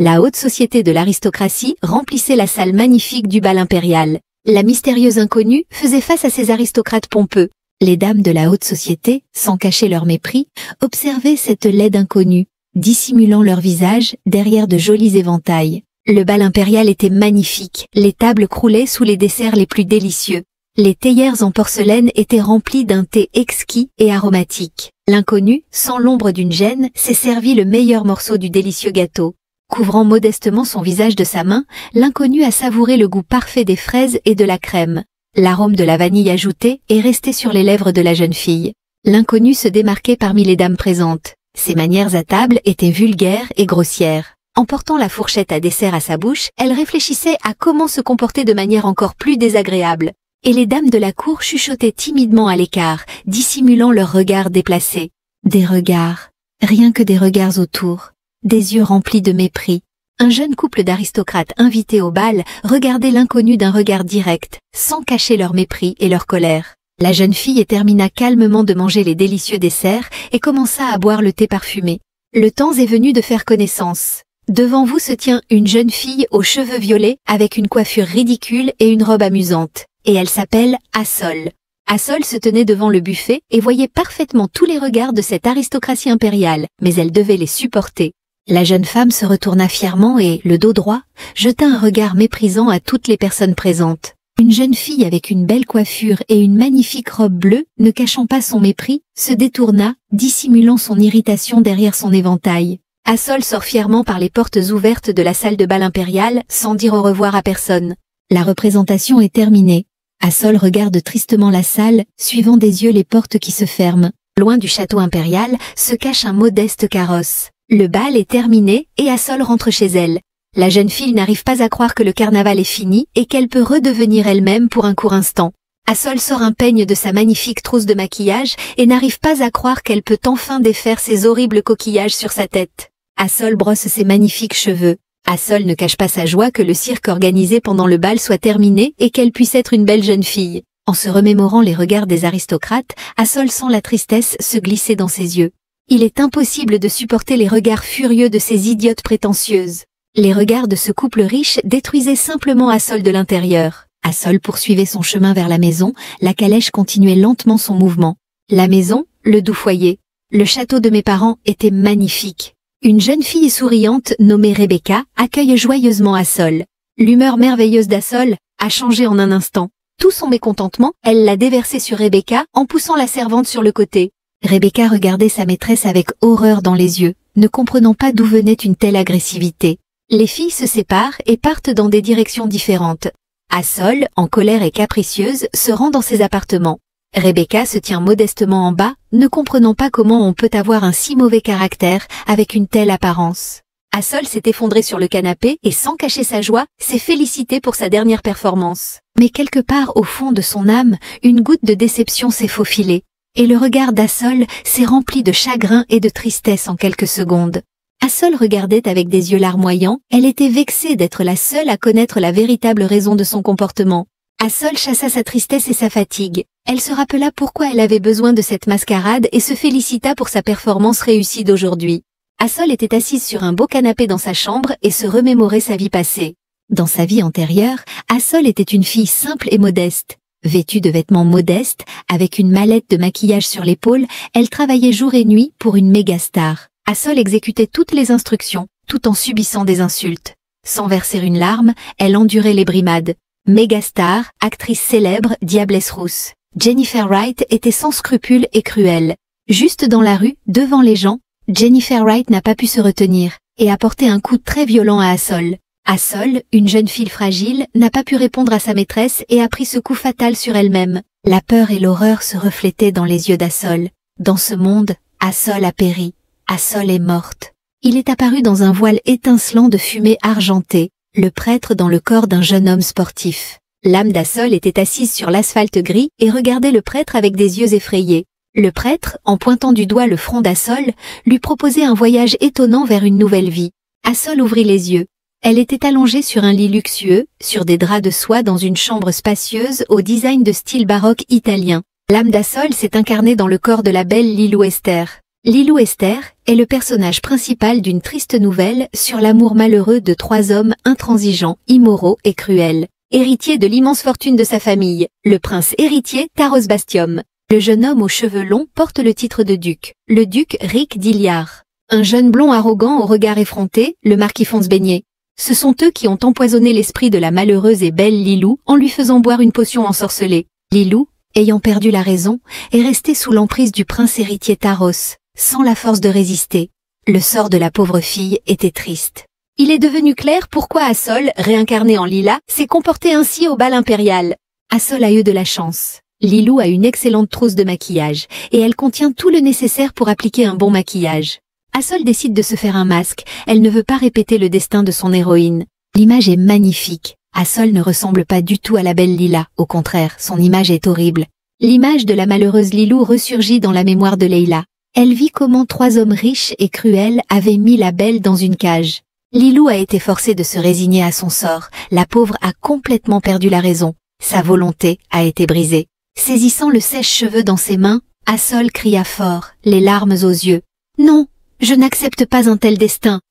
La haute société de l'aristocratie remplissait la salle magnifique du bal impérial. La mystérieuse inconnue faisait face à ces aristocrates pompeux. Les dames de la haute société, sans cacher leur mépris, observaient cette laide inconnue, dissimulant leur visage derrière de jolis éventails. Le bal impérial était magnifique, les tables croulaient sous les desserts les plus délicieux. Les théières en porcelaine étaient remplies d'un thé exquis et aromatique. L'inconnu, sans l'ombre d'une gêne, s'est servi le meilleur morceau du délicieux gâteau. Couvrant modestement son visage de sa main, l'inconnu a savouré le goût parfait des fraises et de la crème. L'arôme de la vanille ajoutée est resté sur les lèvres de la jeune fille. L'inconnu se démarquait parmi les dames présentes. Ses manières à table étaient vulgaires et grossières. En portant la fourchette à dessert à sa bouche, elle réfléchissait à comment se comporter de manière encore plus désagréable. Et les dames de la cour chuchotaient timidement à l'écart, dissimulant leurs regards déplacés. Des regards, rien que des regards autour, des yeux remplis de mépris. Un jeune couple d'aristocrates invités au bal regardait l'inconnu d'un regard direct, sans cacher leur mépris et leur colère. La jeune fille termina calmement de manger les délicieux desserts et commença à boire le thé parfumé. Le temps est venu de faire connaissance. Devant vous se tient une jeune fille aux cheveux violets avec une coiffure ridicule et une robe amusante. Et elle s'appelle Assol. Assol se tenait devant le buffet et voyait parfaitement tous les regards de cette aristocratie impériale, mais elle devait les supporter. La jeune femme se retourna fièrement et, le dos droit, jeta un regard méprisant à toutes les personnes présentes. Une jeune fille avec une belle coiffure et une magnifique robe bleue, ne cachant pas son mépris, se détourna, dissimulant son irritation derrière son éventail. Assol sort fièrement par les portes ouvertes de la salle de bal impériale, sans dire au revoir à personne. La représentation est terminée. Assol regarde tristement la salle, suivant des yeux les portes qui se ferment. Loin du château impérial, se cache un modeste carrosse. Le bal est terminé et Assol rentre chez elle. La jeune fille n'arrive pas à croire que le carnaval est fini et qu'elle peut redevenir elle-même pour un court instant. Assol sort un peigne de sa magnifique trousse de maquillage et n'arrive pas à croire qu'elle peut enfin défaire ses horribles coquillages sur sa tête. Assol brosse ses magnifiques cheveux. Assol ne cache pas sa joie que le cirque organisé pendant le bal soit terminé et qu'elle puisse être une belle jeune fille. En se remémorant les regards des aristocrates, Assol sent la tristesse se glisser dans ses yeux. Il est impossible de supporter les regards furieux de ces idiotes prétentieuses. Les regards de ce couple riche détruisaient simplement Assol de l'intérieur. Assol poursuivait son chemin vers la maison, la calèche continuait lentement son mouvement. La maison, le doux foyer, le château de mes parents était magnifique. Une jeune fille souriante nommée Rebecca accueille joyeusement Assol. L'humeur merveilleuse d'Assol a changé en un instant. Tout son mécontentement, elle l'a déversé sur Rebecca en poussant la servante sur le côté. Rebecca regardait sa maîtresse avec horreur dans les yeux, ne comprenant pas d'où venait une telle agressivité. Les filles se séparent et partent dans des directions différentes. Assol, en colère et capricieuse, se rend dans ses appartements. Rebecca se tient modestement en bas, ne comprenant pas comment on peut avoir un si mauvais caractère avec une telle apparence. Assol s'est effondré sur le canapé et sans cacher sa joie, s'est félicité pour sa dernière performance. Mais quelque part au fond de son âme, une goutte de déception s'est faufilée. Et le regard d'Assol s'est rempli de chagrin et de tristesse en quelques secondes. Assol regardait avec des yeux larmoyants, elle était vexée d'être la seule à connaître la véritable raison de son comportement. Assol chassa sa tristesse et sa fatigue. Elle se rappela pourquoi elle avait besoin de cette mascarade et se félicita pour sa performance réussie d'aujourd'hui. Assol était assise sur un beau canapé dans sa chambre et se remémorait sa vie passée. Dans sa vie antérieure, Assol était une fille simple et modeste. Vêtue de vêtements modestes, avec une mallette de maquillage sur l'épaule, elle travaillait jour et nuit pour une méga star. Assol exécutait toutes les instructions, tout en subissant des insultes. Sans verser une larme, elle endurait les brimades. Méga star, actrice célèbre, diablesse rousse. Jennifer Wright était sans scrupules et cruelle. Juste dans la rue, devant les gens, Jennifer Wright n'a pas pu se retenir, et a porté un coup très violent à Assol. Assol, une jeune fille fragile, n'a pas pu répondre à sa maîtresse et a pris ce coup fatal sur elle-même. La peur et l'horreur se reflétaient dans les yeux d'Assol. Dans ce monde, Assol a péri. Assol est morte. Il est apparu dans un voile étincelant de fumée argentée, le prêtre dans le corps d'un jeune homme sportif. L'âme d'Assol était assise sur l'asphalte gris et regardait le prêtre avec des yeux effrayés. Le prêtre, en pointant du doigt le front d'Assol, lui proposait un voyage étonnant vers une nouvelle vie. Assol ouvrit les yeux. Elle était allongée sur un lit luxueux, sur des draps de soie dans une chambre spacieuse au design de style baroque italien. L'âme d'Assol s'est incarnée dans le corps de la belle Lilou Esther. Lilou Esther, est le personnage principal d'une triste nouvelle sur l'amour malheureux de trois hommes intransigeants, immoraux et cruels. Héritier de l'immense fortune de sa famille, le prince héritier Taros Bastium. Le jeune homme aux cheveux longs porte le titre de duc, le duc Ric d'Iliar. Un jeune blond arrogant au regard effronté, le marquis Fonce-Beignet. Ce sont eux qui ont empoisonné l'esprit de la malheureuse et belle Lilou en lui faisant boire une potion ensorcelée. Lilou, ayant perdu la raison, est restée sous l'emprise du prince héritier Taros, sans la force de résister. Le sort de la pauvre fille était triste. Il est devenu clair pourquoi Assol, réincarné en Lila, s'est comporté ainsi au bal impérial. Assol a eu de la chance. Lilou a une excellente trousse de maquillage, et elle contient tout le nécessaire pour appliquer un bon maquillage. Assol décide de se faire un masque, elle ne veut pas répéter le destin de son héroïne. L'image est magnifique. Assol ne ressemble pas du tout à la belle Lila, au contraire, son image est horrible. L'image de la malheureuse Lilou ressurgit dans la mémoire de Leila. Elle vit comment trois hommes riches et cruels avaient mis la belle dans une cage. Lilou a été forcée de se résigner à son sort, la pauvre a complètement perdu la raison. Sa volonté a été brisée. Saisissant le sèche-cheveux dans ses mains, Assol cria fort, les larmes aux yeux. « Non, je n'accepte pas un tel destin. »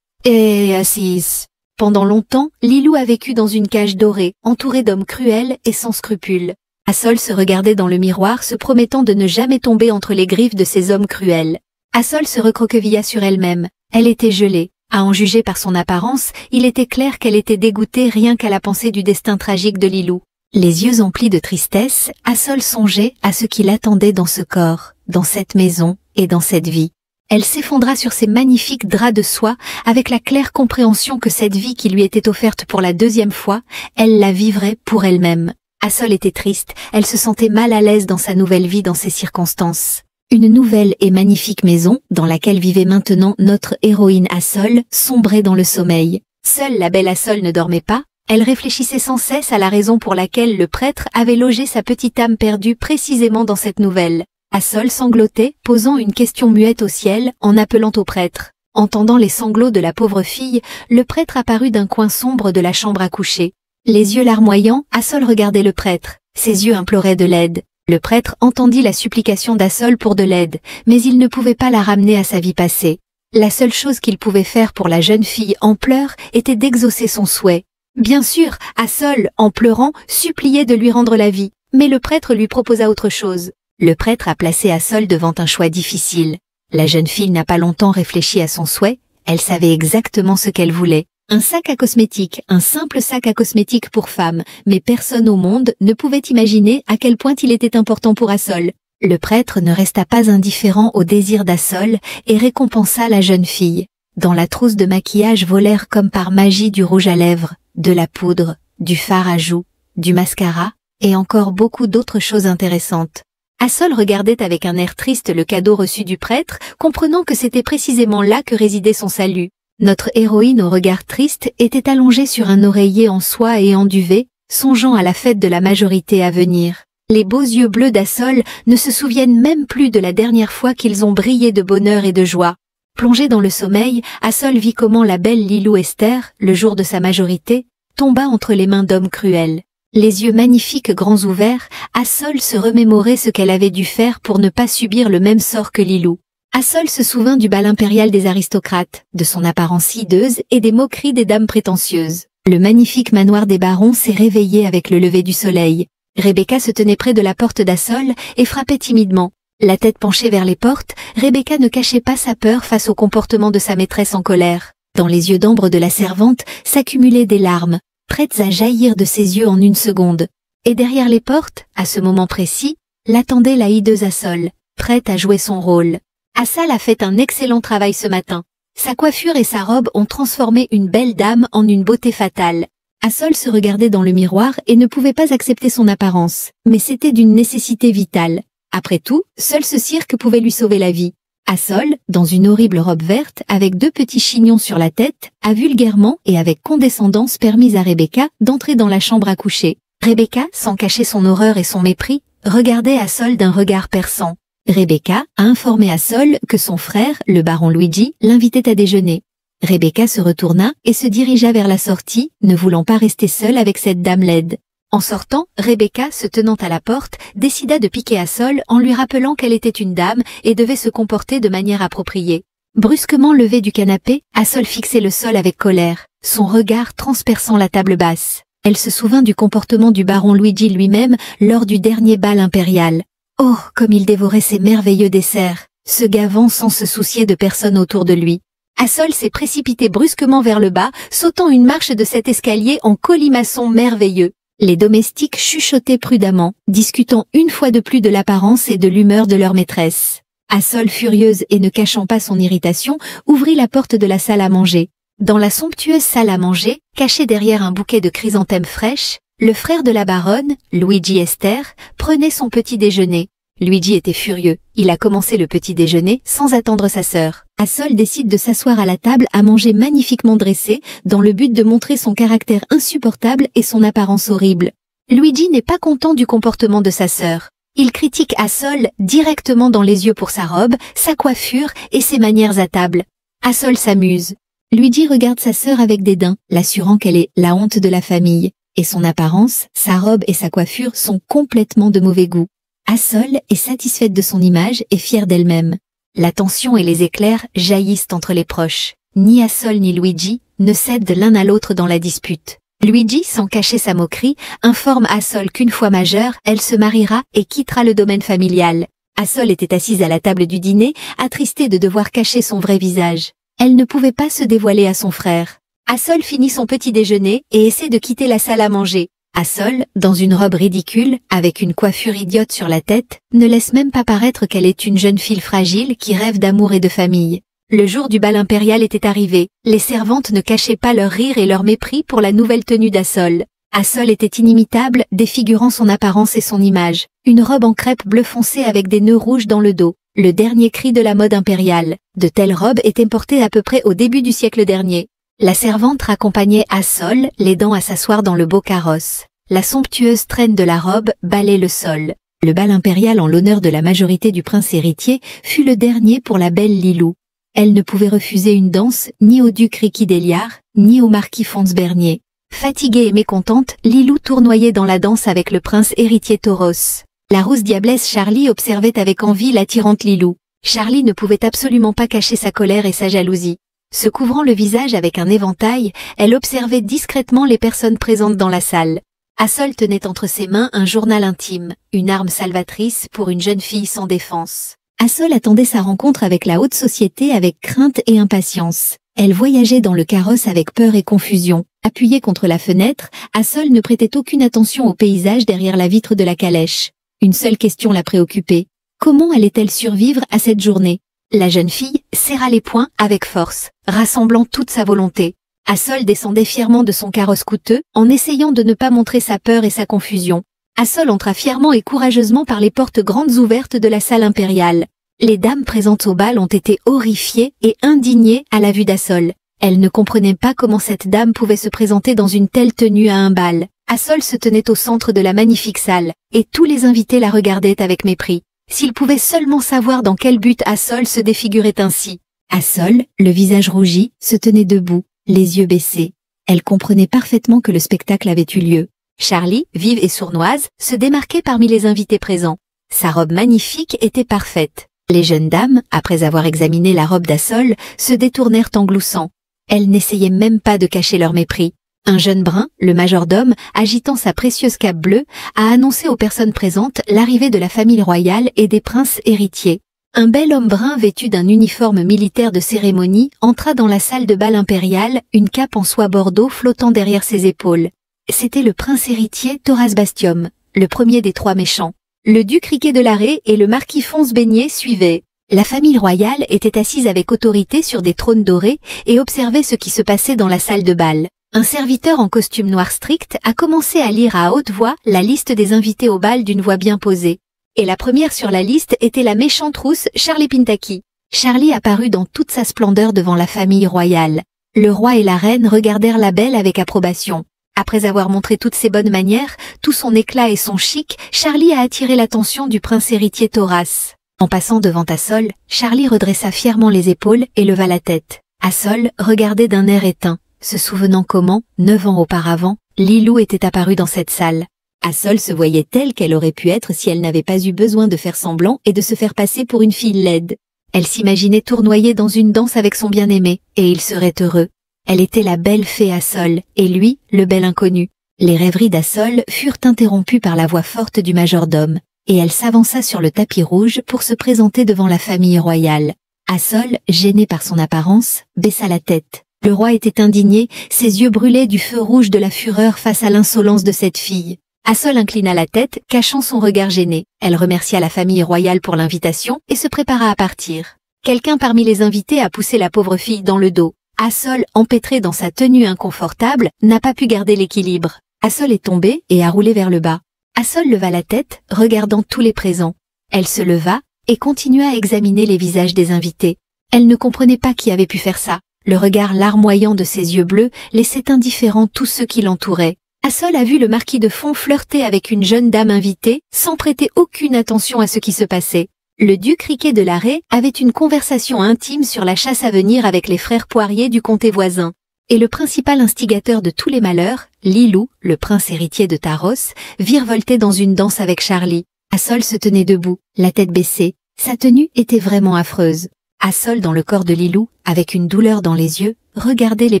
Et assise. Pendant longtemps, Lilou a vécu dans une cage dorée, entourée d'hommes cruels et sans scrupules. Assol se regardait dans le miroir se promettant de ne jamais tomber entre les griffes de ces hommes cruels. Assol se recroquevilla sur elle-même. Elle était gelée. À en juger par son apparence, il était clair qu'elle était dégoûtée rien qu'à la pensée du destin tragique de Lilou. Les yeux emplis de tristesse, Assol songeait à ce qui l'attendait dans ce corps, dans cette maison et dans cette vie. Elle s'effondra sur ses magnifiques draps de soie avec la claire compréhension que cette vie qui lui était offerte pour la deuxième fois, elle la vivrait pour elle-même. Assol était triste, elle se sentait mal à l'aise dans sa nouvelle vie dans ces circonstances. Une nouvelle et magnifique maison, dans laquelle vivait maintenant notre héroïne Assol, sombrait dans le sommeil. Seule la belle Assol ne dormait pas, elle réfléchissait sans cesse à la raison pour laquelle le prêtre avait logé sa petite âme perdue précisément dans cette nouvelle. Assol sanglotait, posant une question muette au ciel, en appelant au prêtre. Entendant les sanglots de la pauvre fille, le prêtre apparut d'un coin sombre de la chambre à coucher. Les yeux larmoyants, Assol regardait le prêtre. Ses yeux imploraient de l'aide. Le prêtre entendit la supplication d'Assol pour de l'aide, mais il ne pouvait pas la ramener à sa vie passée. La seule chose qu'il pouvait faire pour la jeune fille en pleurs était d'exaucer son souhait. Bien sûr, Assol, en pleurant, suppliait de lui rendre la vie, mais le prêtre lui proposa autre chose. Le prêtre a placé Assol devant un choix difficile. La jeune fille n'a pas longtemps réfléchi à son souhait, elle savait exactement ce qu'elle voulait. Un sac à cosmétiques, un simple sac à cosmétiques pour femme, mais personne au monde ne pouvait imaginer à quel point il était important pour Assol. Le prêtre ne resta pas indifférent au désir d'Assol et récompensa la jeune fille. Dans la trousse de maquillage volèrent comme par magie du rouge à lèvres, de la poudre, du fard à joues, du mascara, et encore beaucoup d'autres choses intéressantes. Assol regardait avec un air triste le cadeau reçu du prêtre, comprenant que c'était précisément là que résidait son salut. Notre héroïne au regard triste était allongée sur un oreiller en soie et en duvet, songeant à la fête de la majorité à venir. Les beaux yeux bleus d'Assol ne se souviennent même plus de la dernière fois qu'ils ont brillé de bonheur et de joie. Plongée dans le sommeil, Assol vit comment la belle Lilou Esther, le jour de sa majorité, tomba entre les mains d'hommes cruels. Les yeux magnifiques grands ouverts, Assol se remémorait ce qu'elle avait dû faire pour ne pas subir le même sort que Lilou. Assol se souvint du bal impérial des aristocrates, de son apparence hideuse et des moqueries des dames prétentieuses. Le magnifique manoir des barons s'est réveillé avec le lever du soleil. Rebecca se tenait près de la porte d'Assol et frappait timidement. La tête penchée vers les portes, Rebecca ne cachait pas sa peur face au comportement de sa maîtresse en colère. Dans les yeux d'ambre de la servante s'accumulaient des larmes, prêtes à jaillir de ses yeux en une seconde. Et derrière les portes, à ce moment précis, l'attendait la hideuse Assol, prête à jouer son rôle. Assol a fait un excellent travail ce matin. Sa coiffure et sa robe ont transformé une belle dame en une beauté fatale. Assol se regardait dans le miroir et ne pouvait pas accepter son apparence, mais c'était d'une nécessité vitale. Après tout, seul ce cirque pouvait lui sauver la vie. Assol, dans une horrible robe verte, avec 2 petits chignons sur la tête, a vulgairement et avec condescendance permis à Rebecca d'entrer dans la chambre à coucher. Rebecca, sans cacher son horreur et son mépris, regardait Assol d'un regard perçant. Rebecca a informé Assol que son frère, le baron Luigi, l'invitait à déjeuner. Rebecca se retourna et se dirigea vers la sortie, ne voulant pas rester seule avec cette dame laide. En sortant, Rebecca, se tenant à la porte, décida de piquer Assol en lui rappelant qu'elle était une dame et devait se comporter de manière appropriée. Brusquement levée du canapé, Assol fixait le sol avec colère, son regard transperçant la table basse. Elle se souvint du comportement du baron Luigi lui-même lors du dernier bal impérial. Oh, comme il dévorait ses merveilleux desserts, se gavant sans se soucier de personne autour de lui. Assol s'est précipité brusquement vers le bas, sautant une marche de cet escalier en colimaçon merveilleux. Les domestiques chuchotaient prudemment, discutant une fois de plus de l'apparence et de l'humeur de leur maîtresse. Assol, furieuse et ne cachant pas son irritation, ouvrit la porte de la salle à manger. Dans la somptueuse salle à manger, caché derrière un bouquet de chrysanthèmes fraîches, le frère de la baronne, Luigi Esther, prenait son petit déjeuner. Luigi était furieux, il a commencé le petit déjeuner sans attendre sa sœur. Assol décide de s'asseoir à la table à manger magnifiquement dressé, dans le but de montrer son caractère insupportable et son apparence horrible. Luigi n'est pas content du comportement de sa sœur. Il critique Assol directement dans les yeux pour sa robe, sa coiffure et ses manières à table. Assol s'amuse. Luigi regarde sa sœur avec dédain, l'assurant qu'elle est la honte de la famille, et son apparence, sa robe et sa coiffure sont complètement de mauvais goût. Assol est satisfaite de son image et fière d'elle-même. La tension et les éclairs jaillissent entre les proches. Ni Assol ni Luigi ne cèdent l'un à l'autre dans la dispute. Luigi, sans cacher sa moquerie, informe Assol qu'une fois majeure, elle se mariera et quittera le domaine familial. Assol était assise à la table du dîner, attristée de devoir cacher son vrai visage. Elle ne pouvait pas se dévoiler à son frère. Assol finit son petit déjeuner et essaie de quitter la salle à manger. Assol, dans une robe ridicule, avec une coiffure idiote sur la tête, ne laisse même pas paraître qu'elle est une jeune fille fragile qui rêve d'amour et de famille. Le jour du bal impérial était arrivé, les servantes ne cachaient pas leur rire et leur mépris pour la nouvelle tenue d'Assol. Assol était inimitable, défigurant son apparence et son image. Une robe en crêpe bleu foncé avec des nœuds rouges dans le dos. Le dernier cri de la mode impériale. De telles robes étaient portées à peu près au début du siècle dernier. La servante raccompagnait Assol, l'aidant à s'asseoir dans le beau carrosse. La somptueuse traîne de la robe balait le sol. Le bal impérial en l'honneur de la majorité du prince héritier fut le dernier pour la belle Lilou. Elle ne pouvait refuser une danse ni au duc Ricky d'Eliard, ni au marquis Fons Bernier. Fatiguée et mécontente, Lilou tournoyait dans la danse avec le prince héritier Tauros. La rousse diablesse Charlie observait avec envie l'attirante Lilou. Charlie ne pouvait absolument pas cacher sa colère et sa jalousie. Se couvrant le visage avec un éventail, elle observait discrètement les personnes présentes dans la salle. Assol tenait entre ses mains un journal intime, une arme salvatrice pour une jeune fille sans défense. Assol attendait sa rencontre avec la haute société avec crainte et impatience. Elle voyageait dans le carrosse avec peur et confusion. Appuyée contre la fenêtre, Assol ne prêtait aucune attention au paysage derrière la vitre de la calèche. Une seule question la préoccupait. Comment allait-elle survivre à cette journée? La jeune fille serra les poings avec force, rassemblant toute sa volonté. Assol descendait fièrement de son carrosse coûteux, en essayant de ne pas montrer sa peur et sa confusion. Assol entra fièrement et courageusement par les portes grandes ouvertes de la salle impériale. Les dames présentes au bal ont été horrifiées et indignées à la vue d'Assol. Elles ne comprenaient pas comment cette dame pouvait se présenter dans une telle tenue à un bal. Assol se tenait au centre de la magnifique salle, et tous les invités la regardaient avec mépris. S'ils pouvaient seulement savoir dans quel but Assol se défigurait ainsi. Assol, le visage rougi, se tenait debout, les yeux baissés. Elle comprenait parfaitement que le spectacle avait eu lieu. Charlie, vive et sournoise, se démarquait parmi les invités présents. Sa robe magnifique était parfaite. Les jeunes dames, après avoir examiné la robe d'Assol, se détournèrent en gloussant. Elles n'essayaient même pas de cacher leur mépris. Un jeune brun, le majordome, agitant sa précieuse cape bleue, a annoncé aux personnes présentes l'arrivée de la famille royale et des princes héritiers. Un bel homme brun vêtu d'un uniforme militaire de cérémonie entra dans la salle de bal impériale, une cape en soie bordeaux flottant derrière ses épaules. C'était le prince héritier Thoras Bastium, le premier des trois méchants. Le duc Riquet de Larrey et le marquis Fons Beignet suivaient. La famille royale était assise avec autorité sur des trônes dorés et observait ce qui se passait dans la salle de bal. Un serviteur en costume noir strict a commencé à lire à haute voix la liste des invités au bal d'une voix bien posée. Et la première sur la liste était la méchante rousse Charlie Pintaki. Charlie apparut dans toute sa splendeur devant la famille royale. Le roi et la reine regardèrent la belle avec approbation. Après avoir montré toutes ses bonnes manières, tout son éclat et son chic, Charlie a attiré l'attention du prince héritier Thoras. En passant devant Assol, Charlie redressa fièrement les épaules et leva la tête. Assol regardait d'un air éteint, se souvenant comment, 9 ans auparavant, Lilou était apparue dans cette salle. Assol se voyait telle qu'elle aurait pu être si elle n'avait pas eu besoin de faire semblant et de se faire passer pour une fille laide. Elle s'imaginait tournoyer dans une danse avec son bien-aimé, et il serait heureux. Elle était la belle fée Assol, et lui, le bel inconnu. Les rêveries d'Assol furent interrompues par la voix forte du majordome, et elle s'avança sur le tapis rouge pour se présenter devant la famille royale. Assol, gêné par son apparence, baissa la tête. Le roi était indigné, ses yeux brûlaient du feu rouge de la fureur face à l'insolence de cette fille. Assol inclina la tête, cachant son regard gêné. Elle remercia la famille royale pour l'invitation et se prépara à partir. Quelqu'un parmi les invités a poussé la pauvre fille dans le dos. Assol, empêtrée dans sa tenue inconfortable, n'a pas pu garder l'équilibre. Assol est tombée et a roulé vers le bas. Assol leva la tête, regardant tous les présents. Elle se leva et continua à examiner les visages des invités. Elle ne comprenait pas qui avait pu faire ça. Le regard larmoyant de ses yeux bleus laissait indifférents tous ceux qui l'entouraient. Assol a vu le marquis de Fon flirter avec une jeune dame invitée, sans prêter aucune attention à ce qui se passait. Le duc Riquet de Larrey avait une conversation intime sur la chasse à venir avec les frères Poirier du comté voisin. Et le principal instigateur de tous les malheurs, Lilou, le prince héritier de Taros, virevoltait dans une danse avec Charlie. Assol se tenait debout, la tête baissée. Sa tenue était vraiment affreuse. Assol, dans le corps de Lilou, avec une douleur dans les yeux, regardait les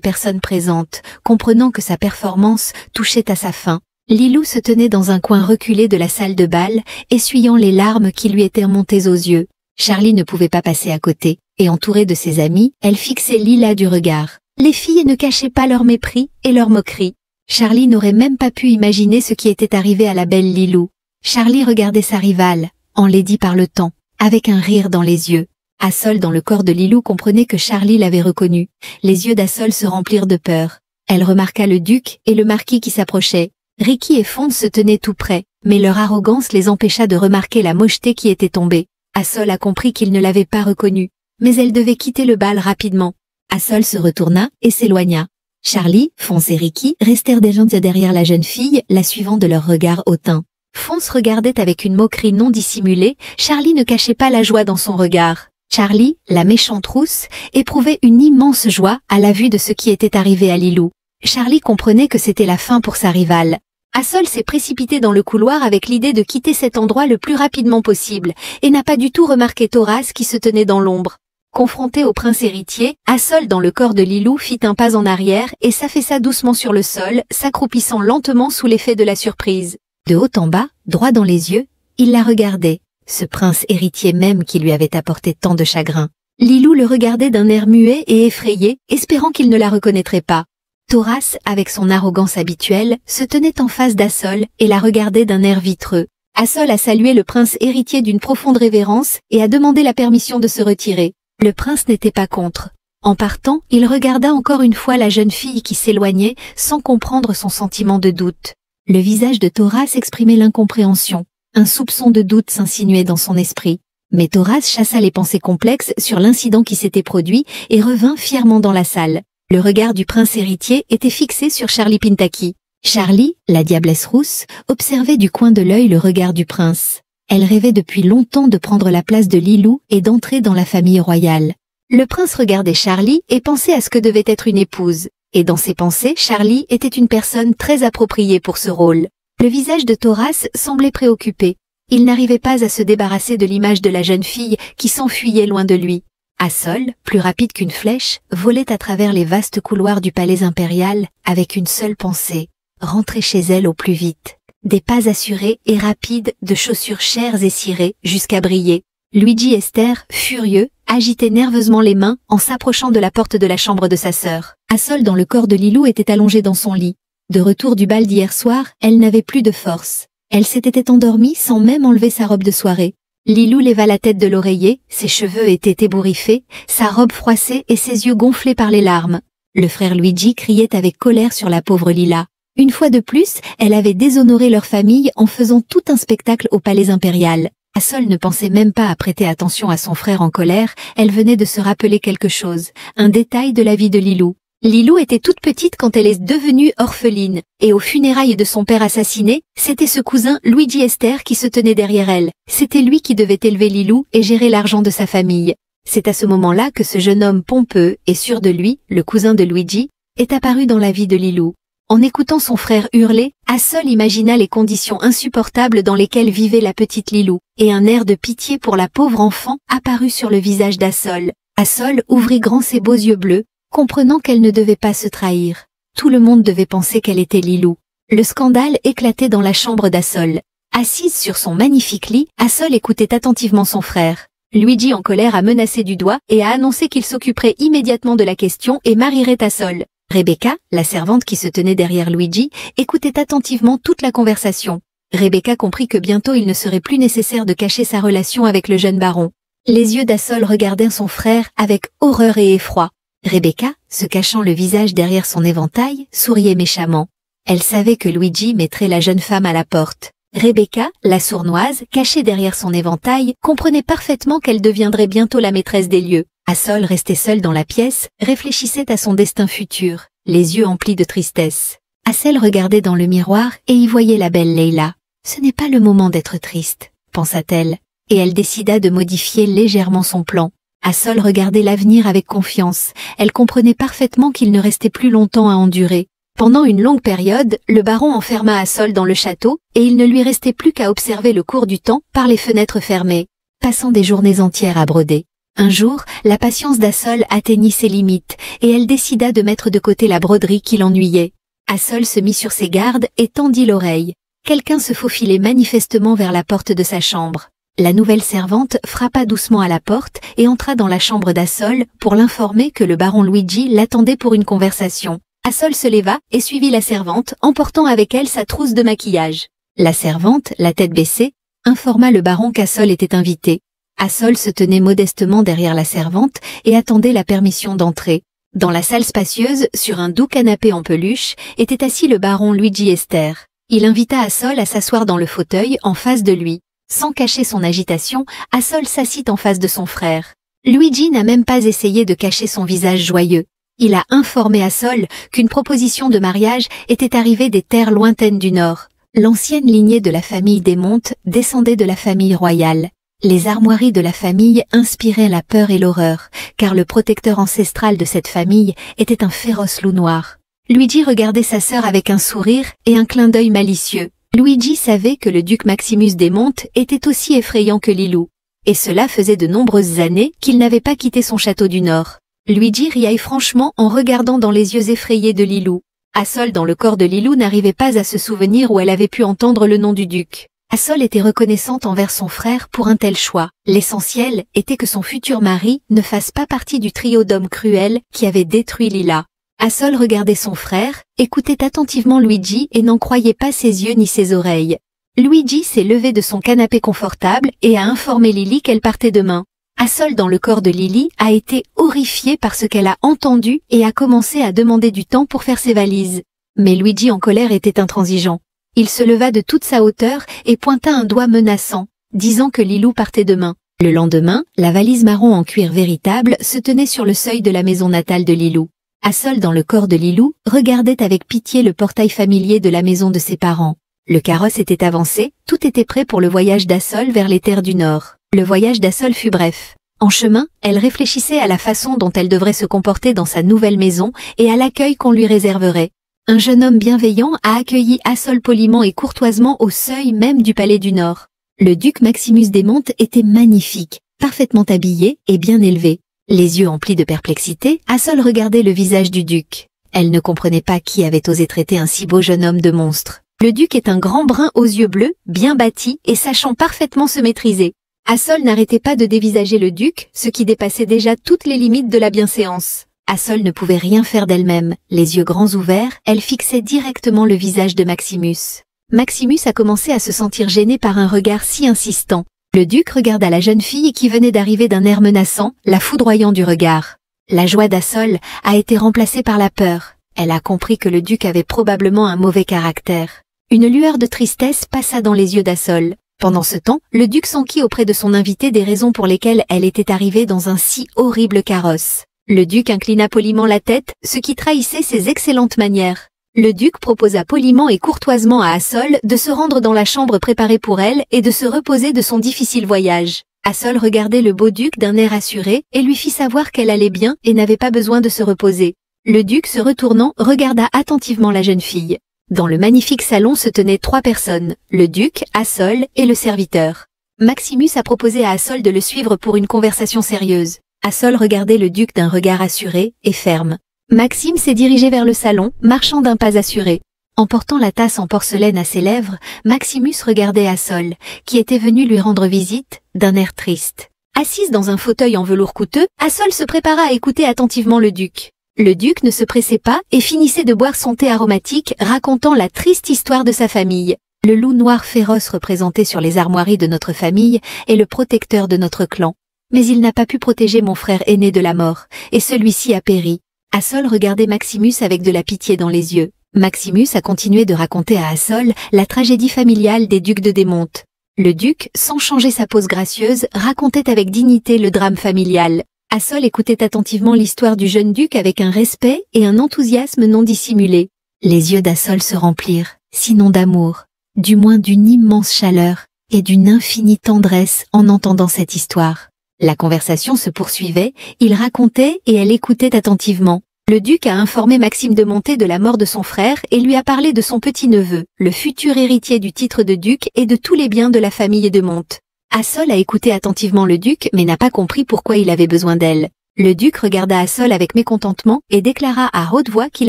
personnes présentes, comprenant que sa performance touchait à sa fin. Lilou se tenait dans un coin reculé de la salle de bal, essuyant les larmes qui lui étaient remontées aux yeux. Charlie ne pouvait pas passer à côté, et entourée de ses amis, elle fixait Lila du regard. Les filles ne cachaient pas leur mépris et leur moquerie. Charlie n'aurait même pas pu imaginer ce qui était arrivé à la belle Lilou. Charlie regardait sa rivale, enlaidie par le temps, avec un rire dans les yeux. Assol, dans le corps de Lilou, comprenait que Charlie l'avait reconnue. Les yeux d'Assol se remplirent de peur. Elle remarqua le duc et le marquis qui s'approchaient. Ricky et Fond se tenaient tout près, mais leur arrogance les empêcha de remarquer la mocheté qui était tombée. Assol a compris qu'ils ne l'avaient pas reconnue, mais elle devait quitter le bal rapidement. Assol se retourna et s'éloigna. Charlie, Fons et Ricky restèrent déjà derrière la jeune fille, la suivant de leur regard hautain. Fons regardait avec une moquerie non dissimulée, Charlie ne cachait pas la joie dans son regard. Charlie, la méchante rousse, éprouvait une immense joie à la vue de ce qui était arrivé à Lilou. Charlie comprenait que c'était la fin pour sa rivale. Assol s'est précipité dans le couloir avec l'idée de quitter cet endroit le plus rapidement possible, et n'a pas du tout remarqué Thoras qui se tenait dans l'ombre. Confronté au prince héritier, Assol, dans le corps de Lilou, fit un pas en arrière et s'affaissa doucement sur le sol, s'accroupissant lentement sous l'effet de la surprise. De haut en bas, droit dans les yeux, il la regardait. Ce prince héritier même qui lui avait apporté tant de chagrin. Lilou le regardait d'un air muet et effrayé, espérant qu'il ne la reconnaîtrait pas. Thoras, avec son arrogance habituelle, se tenait en face d'Assol et la regardait d'un air vitreux. Assol a salué le prince héritier d'une profonde révérence et a demandé la permission de se retirer. Le prince n'était pas contre. En partant, il regarda encore une fois la jeune fille qui s'éloignait, sans comprendre son sentiment de doute. Le visage de Thoras exprimait l'incompréhension. Un soupçon de doute s'insinuait dans son esprit. Mais Thoras chassa les pensées complexes sur l'incident qui s'était produit et revint fièrement dans la salle. Le regard du prince héritier était fixé sur Charlie Pintaki. Charlie, la diablesse rousse, observait du coin de l'œil le regard du prince. Elle rêvait depuis longtemps de prendre la place de Lilou et d'entrer dans la famille royale. Le prince regardait Charlie et pensait à ce que devait être une épouse. Et dans ses pensées, Charlie était une personne très appropriée pour ce rôle. Le visage de Thoras semblait préoccupé. Il n'arrivait pas à se débarrasser de l'image de la jeune fille qui s'enfuyait loin de lui. Assol, plus rapide qu'une flèche, volait à travers les vastes couloirs du palais impérial avec une seule pensée, rentrer chez elle au plus vite. Des pas assurés et rapides, de chaussures chères et cirées, jusqu'à briller. Luigi Esther, furieux, agitait nerveusement les mains en s'approchant de la porte de la chambre de sa sœur. Assol, dans le corps de Lilou, était allongée dans son lit. De retour du bal d'hier soir, elle n'avait plus de force. Elle s'était endormie sans même enlever sa robe de soirée. Lilou leva la tête de l'oreiller, ses cheveux étaient ébouriffés, sa robe froissée et ses yeux gonflés par les larmes. Le frère Luigi criait avec colère sur la pauvre Lila. Une fois de plus, elle avait déshonoré leur famille en faisant tout un spectacle au palais impérial. Assol ne pensait même pas à prêter attention à son frère en colère, elle venait de se rappeler quelque chose, un détail de la vie de Lilou. Lilou était toute petite quand elle est devenue orpheline, et aux funérailles de son père assassiné, c'était ce cousin Luigi Esther qui se tenait derrière elle. C'était lui qui devait élever Lilou et gérer l'argent de sa famille. C'est à ce moment-là que ce jeune homme pompeux et sûr de lui, le cousin de Luigi, est apparu dans la vie de Lilou. En écoutant son frère hurler, Assol imagina les conditions insupportables dans lesquelles vivait la petite Lilou, et un air de pitié pour la pauvre enfant apparut sur le visage d'Assol. Assol ouvrit grand ses beaux yeux bleus, comprenant qu'elle ne devait pas se trahir. Tout le monde devait penser qu'elle était Lilou. Le scandale éclatait dans la chambre d'Assol. Assise sur son magnifique lit, Assol écoutait attentivement son frère. Luigi en colère a menacé du doigt et a annoncé qu'il s'occuperait immédiatement de la question et marierait Assol. Rebecca, la servante qui se tenait derrière Luigi, écoutait attentivement toute la conversation. Rebecca comprit que bientôt il ne serait plus nécessaire de cacher sa relation avec le jeune baron. Les yeux d'Assol regardèrent son frère avec horreur et effroi. Rebecca, se cachant le visage derrière son éventail, souriait méchamment. Elle savait que Luigi mettrait la jeune femme à la porte. Rebecca, la sournoise, cachée derrière son éventail, comprenait parfaitement qu'elle deviendrait bientôt la maîtresse des lieux. Assol, resté seul dans la pièce, réfléchissait à son destin futur, les yeux emplis de tristesse. Assel regardait dans le miroir et y voyait la belle Leila. Ce n'est pas le moment d'être triste, pensa-t-elle, et elle décida de modifier légèrement son plan. Assol regardait l'avenir avec confiance, elle comprenait parfaitement qu'il ne restait plus longtemps à endurer. Pendant une longue période, le baron enferma Assol dans le château, et il ne lui restait plus qu'à observer le cours du temps par les fenêtres fermées, passant des journées entières à broder. Un jour, la patience d'Assol atteignit ses limites, et elle décida de mettre de côté la broderie qui l'ennuyait. Assol se mit sur ses gardes et tendit l'oreille. Quelqu'un se faufilait manifestement vers la porte de sa chambre. La nouvelle servante frappa doucement à la porte et entra dans la chambre d'Assol pour l'informer que le baron Luigi l'attendait pour une conversation. Assol se leva et suivit la servante, emportant avec elle sa trousse de maquillage. La servante, la tête baissée, informa le baron qu'Assol était invité. Assol se tenait modestement derrière la servante et attendait la permission d'entrer. Dans la salle spacieuse, sur un doux canapé en peluche, était assis le baron Luigi Esther. Il invita Assol à s'asseoir dans le fauteuil en face de lui. Sans cacher son agitation, Assol s'assit en face de son frère. Luigi n'a même pas essayé de cacher son visage joyeux. Il a informé Assol qu'une proposition de mariage était arrivée des terres lointaines du Nord. L'ancienne lignée de la famille des Montes descendait de la famille royale. Les armoiries de la famille inspiraient la peur et l'horreur, car le protecteur ancestral de cette famille était un féroce loup noir. Luigi regardait sa sœur avec un sourire et un clin d'œil malicieux. Luigi savait que le duc Maximus des Montes était aussi effrayant que Lilou, et cela faisait de nombreuses années qu'il n'avait pas quitté son château du Nord. Luigi riait franchement en regardant dans les yeux effrayés de Lilou. Assol dans le corps de Lilou n'arrivait pas à se souvenir où elle avait pu entendre le nom du duc. Assol était reconnaissante envers son frère pour un tel choix. L'essentiel était que son futur mari ne fasse pas partie du trio d'hommes cruels qui avait détruit Lila. Assol regardait son frère, écoutait attentivement Luigi et n'en croyait pas ses yeux ni ses oreilles. Luigi s'est levé de son canapé confortable et a informé Lily qu'elle partait demain. Assol dans le corps de Lily a été horrifiée par ce qu'elle a entendu et a commencé à demander du temps pour faire ses valises. Mais Luigi en colère était intransigeant. Il se leva de toute sa hauteur et pointa un doigt menaçant, disant que Lilou partait demain. Le lendemain, la valise marron en cuir véritable se tenait sur le seuil de la maison natale de Lilou. Assol dans le corps de Lilou regardait avec pitié le portail familier de la maison de ses parents. Le carrosse était avancé, tout était prêt pour le voyage d'Assol vers les terres du Nord. Le voyage d'Assol fut bref. En chemin, elle réfléchissait à la façon dont elle devrait se comporter dans sa nouvelle maison et à l'accueil qu'on lui réserverait. Un jeune homme bienveillant a accueilli Assol poliment et courtoisement au seuil même du palais du Nord. Le duc Maximus des Montes était magnifique, parfaitement habillé et bien élevé. Les yeux emplis de perplexité, Assol regardait le visage du duc. Elle ne comprenait pas qui avait osé traiter un si beau jeune homme de monstre. Le duc est un grand brun aux yeux bleus, bien bâti et sachant parfaitement se maîtriser. Assol n'arrêtait pas de dévisager le duc, ce qui dépassait déjà toutes les limites de la bienséance. Assol ne pouvait rien faire d'elle-même. Les yeux grands ouverts, elle fixait directement le visage de Maximus. Maximus a commencé à se sentir gêné par un regard si insistant. Le duc regarda la jeune fille qui venait d'arriver d'un air menaçant, la foudroyant du regard. La joie d'Assol a été remplacée par la peur. Elle a compris que le duc avait probablement un mauvais caractère. Une lueur de tristesse passa dans les yeux d'Assol. Pendant ce temps, le duc s'enquit auprès de son invité des raisons pour lesquelles elle était arrivée dans un si horrible carrosse. Le duc inclina poliment la tête, ce qui trahissait ses excellentes manières. Le duc proposa poliment et courtoisement à Assol de se rendre dans la chambre préparée pour elle et de se reposer de son difficile voyage. Assol regardait le beau duc d'un air assuré et lui fit savoir qu'elle allait bien et n'avait pas besoin de se reposer. Le duc, se retournant, regarda attentivement la jeune fille. Dans le magnifique salon se tenaient 3 personnes, le duc, Assol et le serviteur. Maximus a proposé à Assol de le suivre pour une conversation sérieuse. Assol regardait le duc d'un regard assuré et ferme. Maxime s'est dirigé vers le salon, marchant d'un pas assuré. En portant la tasse en porcelaine à ses lèvres, Maximus regardait Assol, qui était venu lui rendre visite, d'un air triste. Assise dans un fauteuil en velours coûteux, Assol se prépara à écouter attentivement le duc. Le duc ne se pressait pas et finissait de boire son thé aromatique, racontant la triste histoire de sa famille. Le loup noir féroce représenté sur les armoiries de notre famille est le protecteur de notre clan. Mais il n'a pas pu protéger mon frère aîné de la mort, et celui-ci a péri. Assol regardait Maximus avec de la pitié dans les yeux. Maximus a continué de raconter à Assol la tragédie familiale des ducs de Desmontes. Le duc, sans changer sa pose gracieuse, racontait avec dignité le drame familial. Assol écoutait attentivement l'histoire du jeune duc avec un respect et un enthousiasme non dissimulés. Les yeux d'Assol se remplirent, sinon d'amour, du moins d'une immense chaleur, et d'une infinie tendresse en entendant cette histoire. La conversation se poursuivait, il racontait et elle écoutait attentivement. Le duc a informé Maxime de Monté de la mort de son frère et lui a parlé de son petit-neveu, le futur héritier du titre de duc et de tous les biens de la famille de Monte. Assol a écouté attentivement le duc mais n'a pas compris pourquoi il avait besoin d'elle. Le duc regarda Assol avec mécontentement et déclara à haute voix qu'il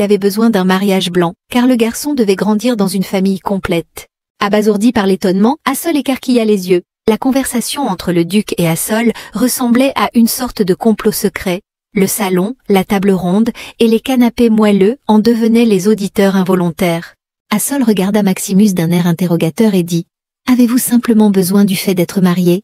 avait besoin d'un mariage blanc, car le garçon devait grandir dans une famille complète. Abasourdi par l'étonnement, Assol écarquilla les yeux. La conversation entre le duc et Assol ressemblait à une sorte de complot secret. Le salon, la table ronde et les canapés moelleux en devenaient les auditeurs involontaires. Assol regarda Maximus d'un air interrogateur et dit « Avez-vous simplement besoin du fait d'être marié ?»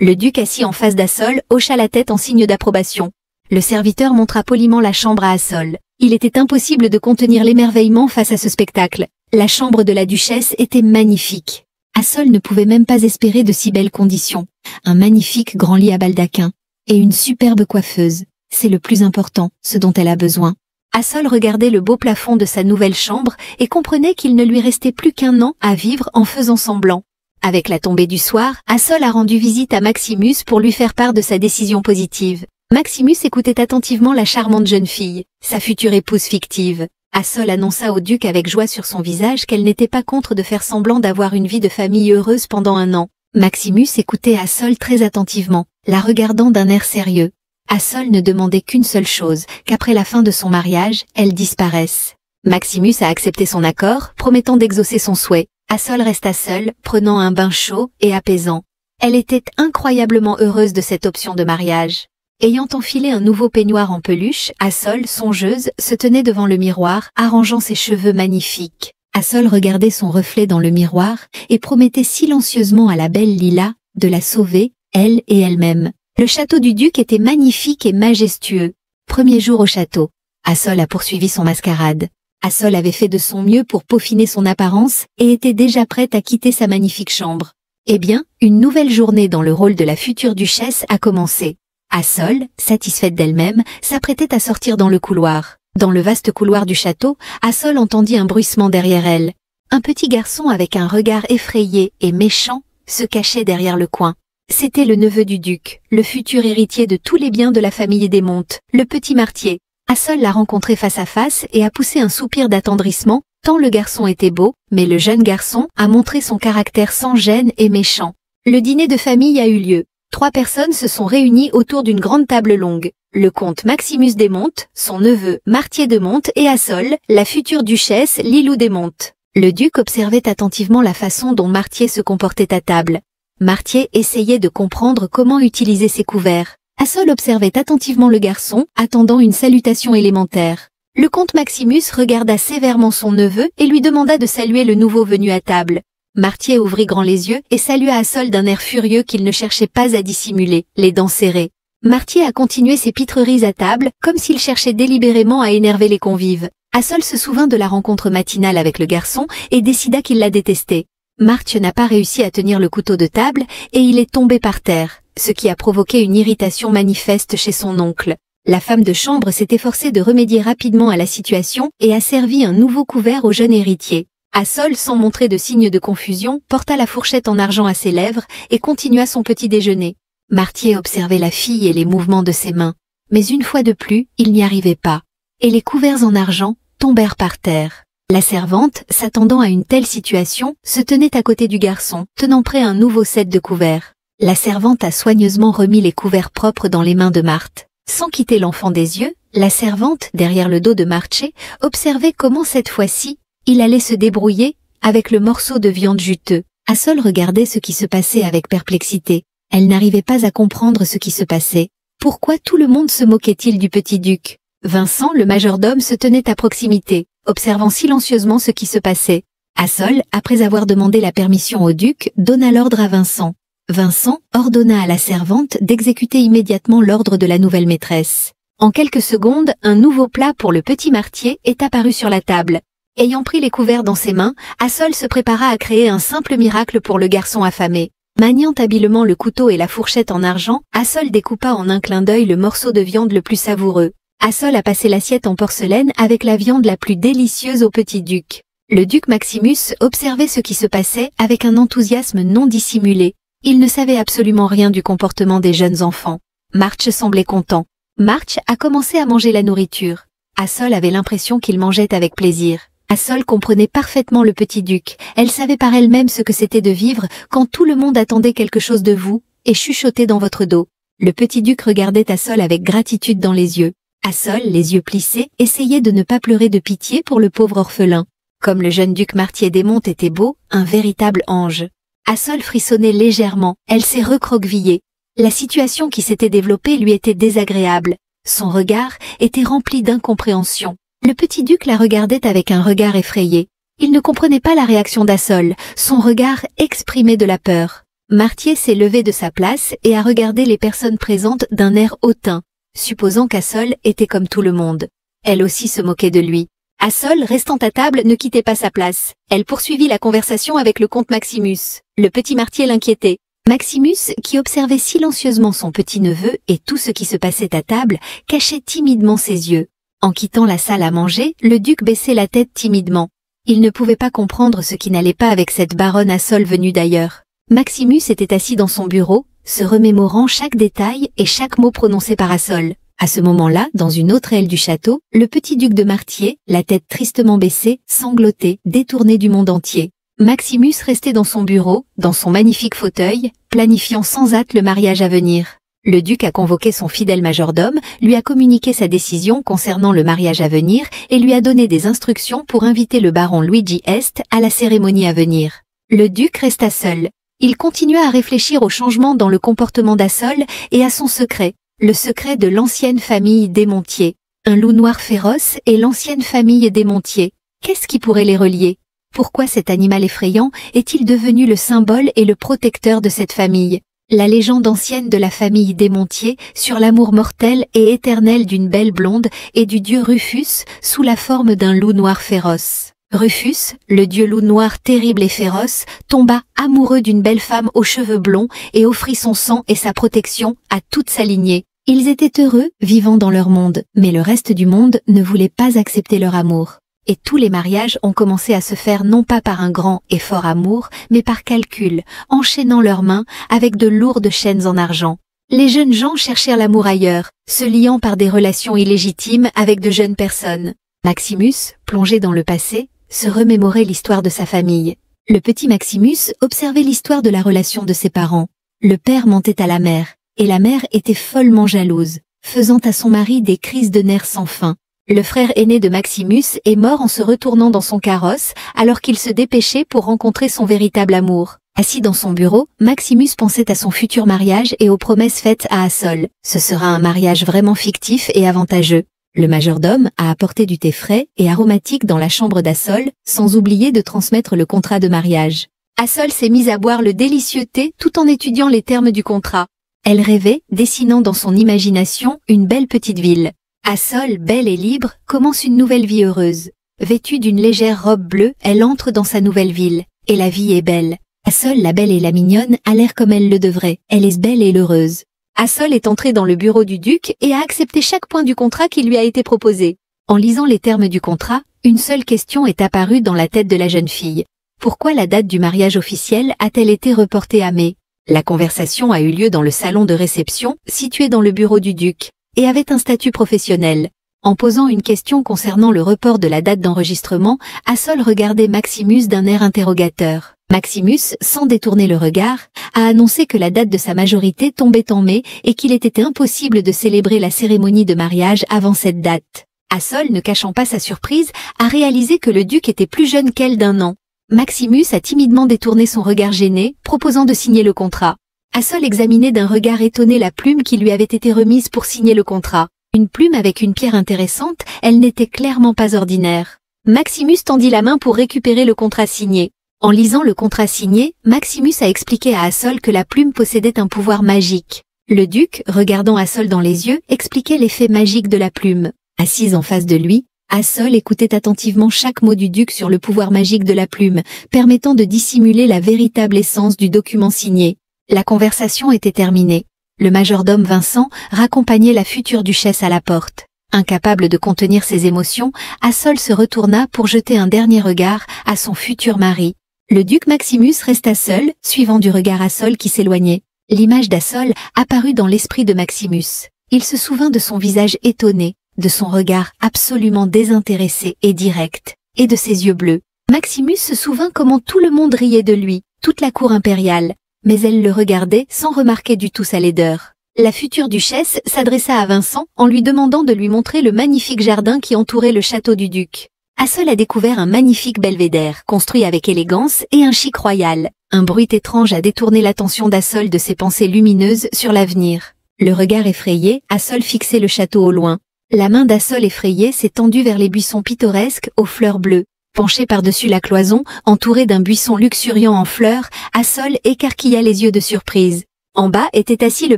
Le duc assis en face d'Assol hocha la tête en signe d'approbation. Le serviteur montra poliment la chambre à Assol. Il était impossible de contenir l'émerveillement face à ce spectacle. La chambre de la duchesse était magnifique. Assol ne pouvait même pas espérer de si belles conditions. Un magnifique grand lit à baldaquin et une superbe coiffeuse. C'est le plus important, ce dont elle a besoin. Assol regardait le beau plafond de sa nouvelle chambre et comprenait qu'il ne lui restait plus qu'1 an à vivre en faisant semblant. Avec la tombée du soir, Assol a rendu visite à Maximus pour lui faire part de sa décision positive. Maximus écoutait attentivement la charmante jeune fille, sa future épouse fictive. Assol annonça au duc avec joie sur son visage qu'elle n'était pas contre de faire semblant d'avoir une vie de famille heureuse pendant 1 an. Maximus écoutait Assol très attentivement, la regardant d'un air sérieux. Assol ne demandait qu'une seule chose, qu'après la fin de son mariage, elle disparaisse. Maximus a accepté son accord, promettant d'exaucer son souhait. Assol resta seule, prenant un bain chaud et apaisant. Elle était incroyablement heureuse de cette option de mariage. Ayant enfilé un nouveau peignoir en peluche, Assol, songeuse, se tenait devant le miroir, arrangeant ses cheveux magnifiques. Assol regardait son reflet dans le miroir et promettait silencieusement à la belle Lila de la sauver, elle et elle-même. Le château du duc était magnifique et majestueux. Premier jour au château. Assol a poursuivi son mascarade. Assol avait fait de son mieux pour peaufiner son apparence et était déjà prête à quitter sa magnifique chambre. Eh bien, une nouvelle journée dans le rôle de la future duchesse a commencé. Assol, satisfaite d'elle-même, s'apprêtait à sortir dans le couloir. Dans le vaste couloir du château, Assol entendit un bruissement derrière elle. Un petit garçon avec un regard effrayé et méchant se cachait derrière le coin. C'était le neveu du duc, le futur héritier de tous les biens de la famille Desmontes, le petit Martier. Assol l'a rencontré face à face et a poussé un soupir d'attendrissement, tant le garçon était beau, mais le jeune garçon a montré son caractère sans gêne et méchant. Le dîner de famille a eu lieu. 3 personnes se sont réunies autour d'une grande table longue. Le comte Maximus Desmontes, son neveu Martier Desmontes et Assol, la future duchesse Lilou Desmontes. Le duc observait attentivement la façon dont Martier se comportait à table. Martier essayait de comprendre comment utiliser ses couverts. Assol observait attentivement le garçon, attendant une salutation élémentaire. Le comte Maximus regarda sévèrement son neveu et lui demanda de saluer le nouveau venu à table. Martier ouvrit grand les yeux et salua Assol d'un air furieux qu'il ne cherchait pas à dissimuler, les dents serrées. Martier a continué ses pitreries à table, comme s'il cherchait délibérément à énerver les convives. Assol se souvint de la rencontre matinale avec le garçon et décida qu'il la détestait. Martier n'a pas réussi à tenir le couteau de table et il est tombé par terre, ce qui a provoqué une irritation manifeste chez son oncle. La femme de chambre s'est efforcée de remédier rapidement à la situation et a servi un nouveau couvert au jeune héritier. Assol, sans montrer de signe de confusion, porta la fourchette en argent à ses lèvres et continua son petit déjeuner. Martier observait la fille et les mouvements de ses mains. Mais une fois de plus, il n'y arrivait pas. Et les couverts en argent tombèrent par terre. La servante, s'attendant à une telle situation, se tenait à côté du garçon, tenant prêt un nouveau set de couverts. La servante a soigneusement remis les couverts propres dans les mains de Marthe. Sans quitter l'enfant des yeux, la servante, derrière le dos de Marthe, observait comment cette fois-ci, il allait se débrouiller avec le morceau de viande juteux. Assol regardait ce qui se passait avec perplexité. Elle n'arrivait pas à comprendre ce qui se passait. Pourquoi tout le monde se moquait-il du petit duc? Vincent, le majordome, se tenait à proximité, observant silencieusement ce qui se passait. Assol, après avoir demandé la permission au duc, donna l'ordre à Vincent. Vincent ordonna à la servante d'exécuter immédiatement l'ordre de la nouvelle maîtresse. En quelques secondes, un nouveau plat pour le petit Martier est apparu sur la table. Ayant pris les couverts dans ses mains, Assol se prépara à créer un simple miracle pour le garçon affamé. Maniant habilement le couteau et la fourchette en argent, Assol découpa en un clin d'œil le morceau de viande le plus savoureux. Assol a passé l'assiette en porcelaine avec la viande la plus délicieuse au petit duc. Le duc Maximus observait ce qui se passait avec un enthousiasme non dissimulé. Il ne savait absolument rien du comportement des jeunes enfants. Marthe semblait content. Marthe a commencé à manger la nourriture. Assol avait l'impression qu'il mangeait avec plaisir. Assol comprenait parfaitement le petit duc. Elle savait par elle-même ce que c'était de vivre quand tout le monde attendait quelque chose de vous et chuchotait dans votre dos. Le petit duc regardait Assol avec gratitude dans les yeux. Assol, les yeux plissés, essayait de ne pas pleurer de pitié pour le pauvre orphelin. Comme le jeune duc Martier d'Aimont était beau, un véritable ange. Assol frissonnait légèrement, elle s'est recroquevillée. La situation qui s'était développée lui était désagréable. Son regard était rempli d'incompréhension. Le petit duc la regardait avec un regard effrayé. Il ne comprenait pas la réaction d'Assol, son regard exprimait de la peur. Martier s'est levé de sa place et a regardé les personnes présentes d'un air hautain, supposant qu'Assol était comme tout le monde. Elle aussi se moquait de lui. Assol, restant à table, ne quittait pas sa place. Elle poursuivit la conversation avec le comte Maximus. Le petit Martier l'inquiétait. Maximus, qui observait silencieusement son petit-neveu et tout ce qui se passait à table, cachait timidement ses yeux. En quittant la salle à manger, le duc baissait la tête timidement. Il ne pouvait pas comprendre ce qui n'allait pas avec cette baronne Assol venue d'ailleurs. Maximus était assis dans son bureau, se remémorant chaque détail et chaque mot prononcé par Assol. À ce moment-là, dans une autre aile du château, le petit duc de Martier, la tête tristement baissée, sanglotait, détourné du monde entier. Maximus restait dans son bureau, dans son magnifique fauteuil, planifiant sans hâte le mariage à venir. Le duc a convoqué son fidèle majordome, lui a communiqué sa décision concernant le mariage à venir et lui a donné des instructions pour inviter le baron Luigi Est à la cérémonie à venir. Le duc resta seul. Il continua à réfléchir au changement dans le comportement d'Assol et à son secret. Le secret de l'ancienne famille Desmontiers. Un loup noir féroce et l'ancienne famille Desmontiers. Qu'est-ce qui pourrait les relier? Pourquoi cet animal effrayant est-il devenu le symbole et le protecteur de cette famille? La légende ancienne de la famille Desmontiers sur l'amour mortel et éternel d'une belle blonde et du dieu Rufus sous la forme d'un loup noir féroce. Rufus, le dieu loup noir terrible et féroce, tomba amoureux d'une belle femme aux cheveux blonds et offrit son sang et sa protection à toute sa lignée. Ils étaient heureux, vivant dans leur monde, mais le reste du monde ne voulait pas accepter leur amour. Et tous les mariages ont commencé à se faire non pas par un grand et fort amour, mais par calcul, enchaînant leurs mains avec de lourdes chaînes en argent. Les jeunes gens cherchèrent l'amour ailleurs, se liant par des relations illégitimes avec de jeunes personnes. Maximus, plongé dans le passé, se remémorait l'histoire de sa famille. Le petit Maximus observait l'histoire de la relation de ses parents. Le père mentait à la mère, et la mère était follement jalouse, faisant à son mari des crises de nerfs sans fin. Le frère aîné de Maximus est mort en se retournant dans son carrosse alors qu'il se dépêchait pour rencontrer son véritable amour. Assis dans son bureau, Maximus pensait à son futur mariage et aux promesses faites à Assol. Ce sera un mariage vraiment fictif et avantageux. Le majordome a apporté du thé frais et aromatique dans la chambre d'Assol, sans oublier de transmettre le contrat de mariage. Assol s'est mise à boire le délicieux thé tout en étudiant les termes du contrat. Elle rêvait, dessinant dans son imagination une belle petite ville. Assol, belle et libre, commence une nouvelle vie heureuse. Vêtue d'une légère robe bleue, elle entre dans sa nouvelle ville. Et la vie est belle. Assol, la belle et la mignonne, a l'air comme elle le devrait. Elle est belle et heureuse. Assol est entrée dans le bureau du duc et a accepté chaque point du contrat qui lui a été proposé. En lisant les termes du contrat, une seule question est apparue dans la tête de la jeune fille. Pourquoi la date du mariage officiel a-t-elle été reportée à mai? La conversation a eu lieu dans le salon de réception, situé dans le bureau du duc. et avait un statut professionnel. En posant une question concernant le report de la date d'enregistrement, Assol regardait Maximus d'un air interrogateur. Maximus, sans détourner le regard, a annoncé que la date de sa majorité tombait en mai et qu'il était impossible de célébrer la cérémonie de mariage avant cette date. Assol, ne cachant pas sa surprise, a réalisé que le duc était plus jeune qu'elle d'1 an. Maximus a timidement détourné son regard gêné, proposant de signer le contrat. Assol examinait d'un regard étonné la plume qui lui avait été remise pour signer le contrat. Une plume avec une pierre intéressante, elle n'était clairement pas ordinaire. Maximus tendit la main pour récupérer le contrat signé. En lisant le contrat signé, Maximus a expliqué à Assol que la plume possédait un pouvoir magique. Le duc, regardant Assol dans les yeux, expliquait l'effet magique de la plume. Assise en face de lui, Assol écoutait attentivement chaque mot du duc sur le pouvoir magique de la plume, permettant de dissimuler la véritable essence du document signé. La conversation était terminée. Le majordome Vincent raccompagnait la future duchesse à la porte. Incapable de contenir ses émotions, Assol se retourna pour jeter un dernier regard à son futur mari. Le duc Maximus resta seul, suivant du regard Assol qui s'éloignait. L'image d'Assol apparut dans l'esprit de Maximus. Il se souvint de son visage étonné, de son regard absolument désintéressé et direct, et de ses yeux bleus. Maximus se souvint comment tout le monde riait de lui, toute la cour impériale, mais elle le regardait sans remarquer du tout sa laideur. La future duchesse s'adressa à Vincent en lui demandant de lui montrer le magnifique jardin qui entourait le château du duc. Assol a découvert un magnifique belvédère, construit avec élégance et un chic royal. Un bruit étrange a détourné l'attention d'Assol de ses pensées lumineuses sur l'avenir. Le regard effrayé, Assol fixait le château au loin. La main d'Assol effrayée s'est tendue vers les buissons pittoresques aux fleurs bleues. Penché par-dessus la cloison, entouré d'un buisson luxuriant en fleurs, Assol écarquilla les yeux de surprise. En bas était assis le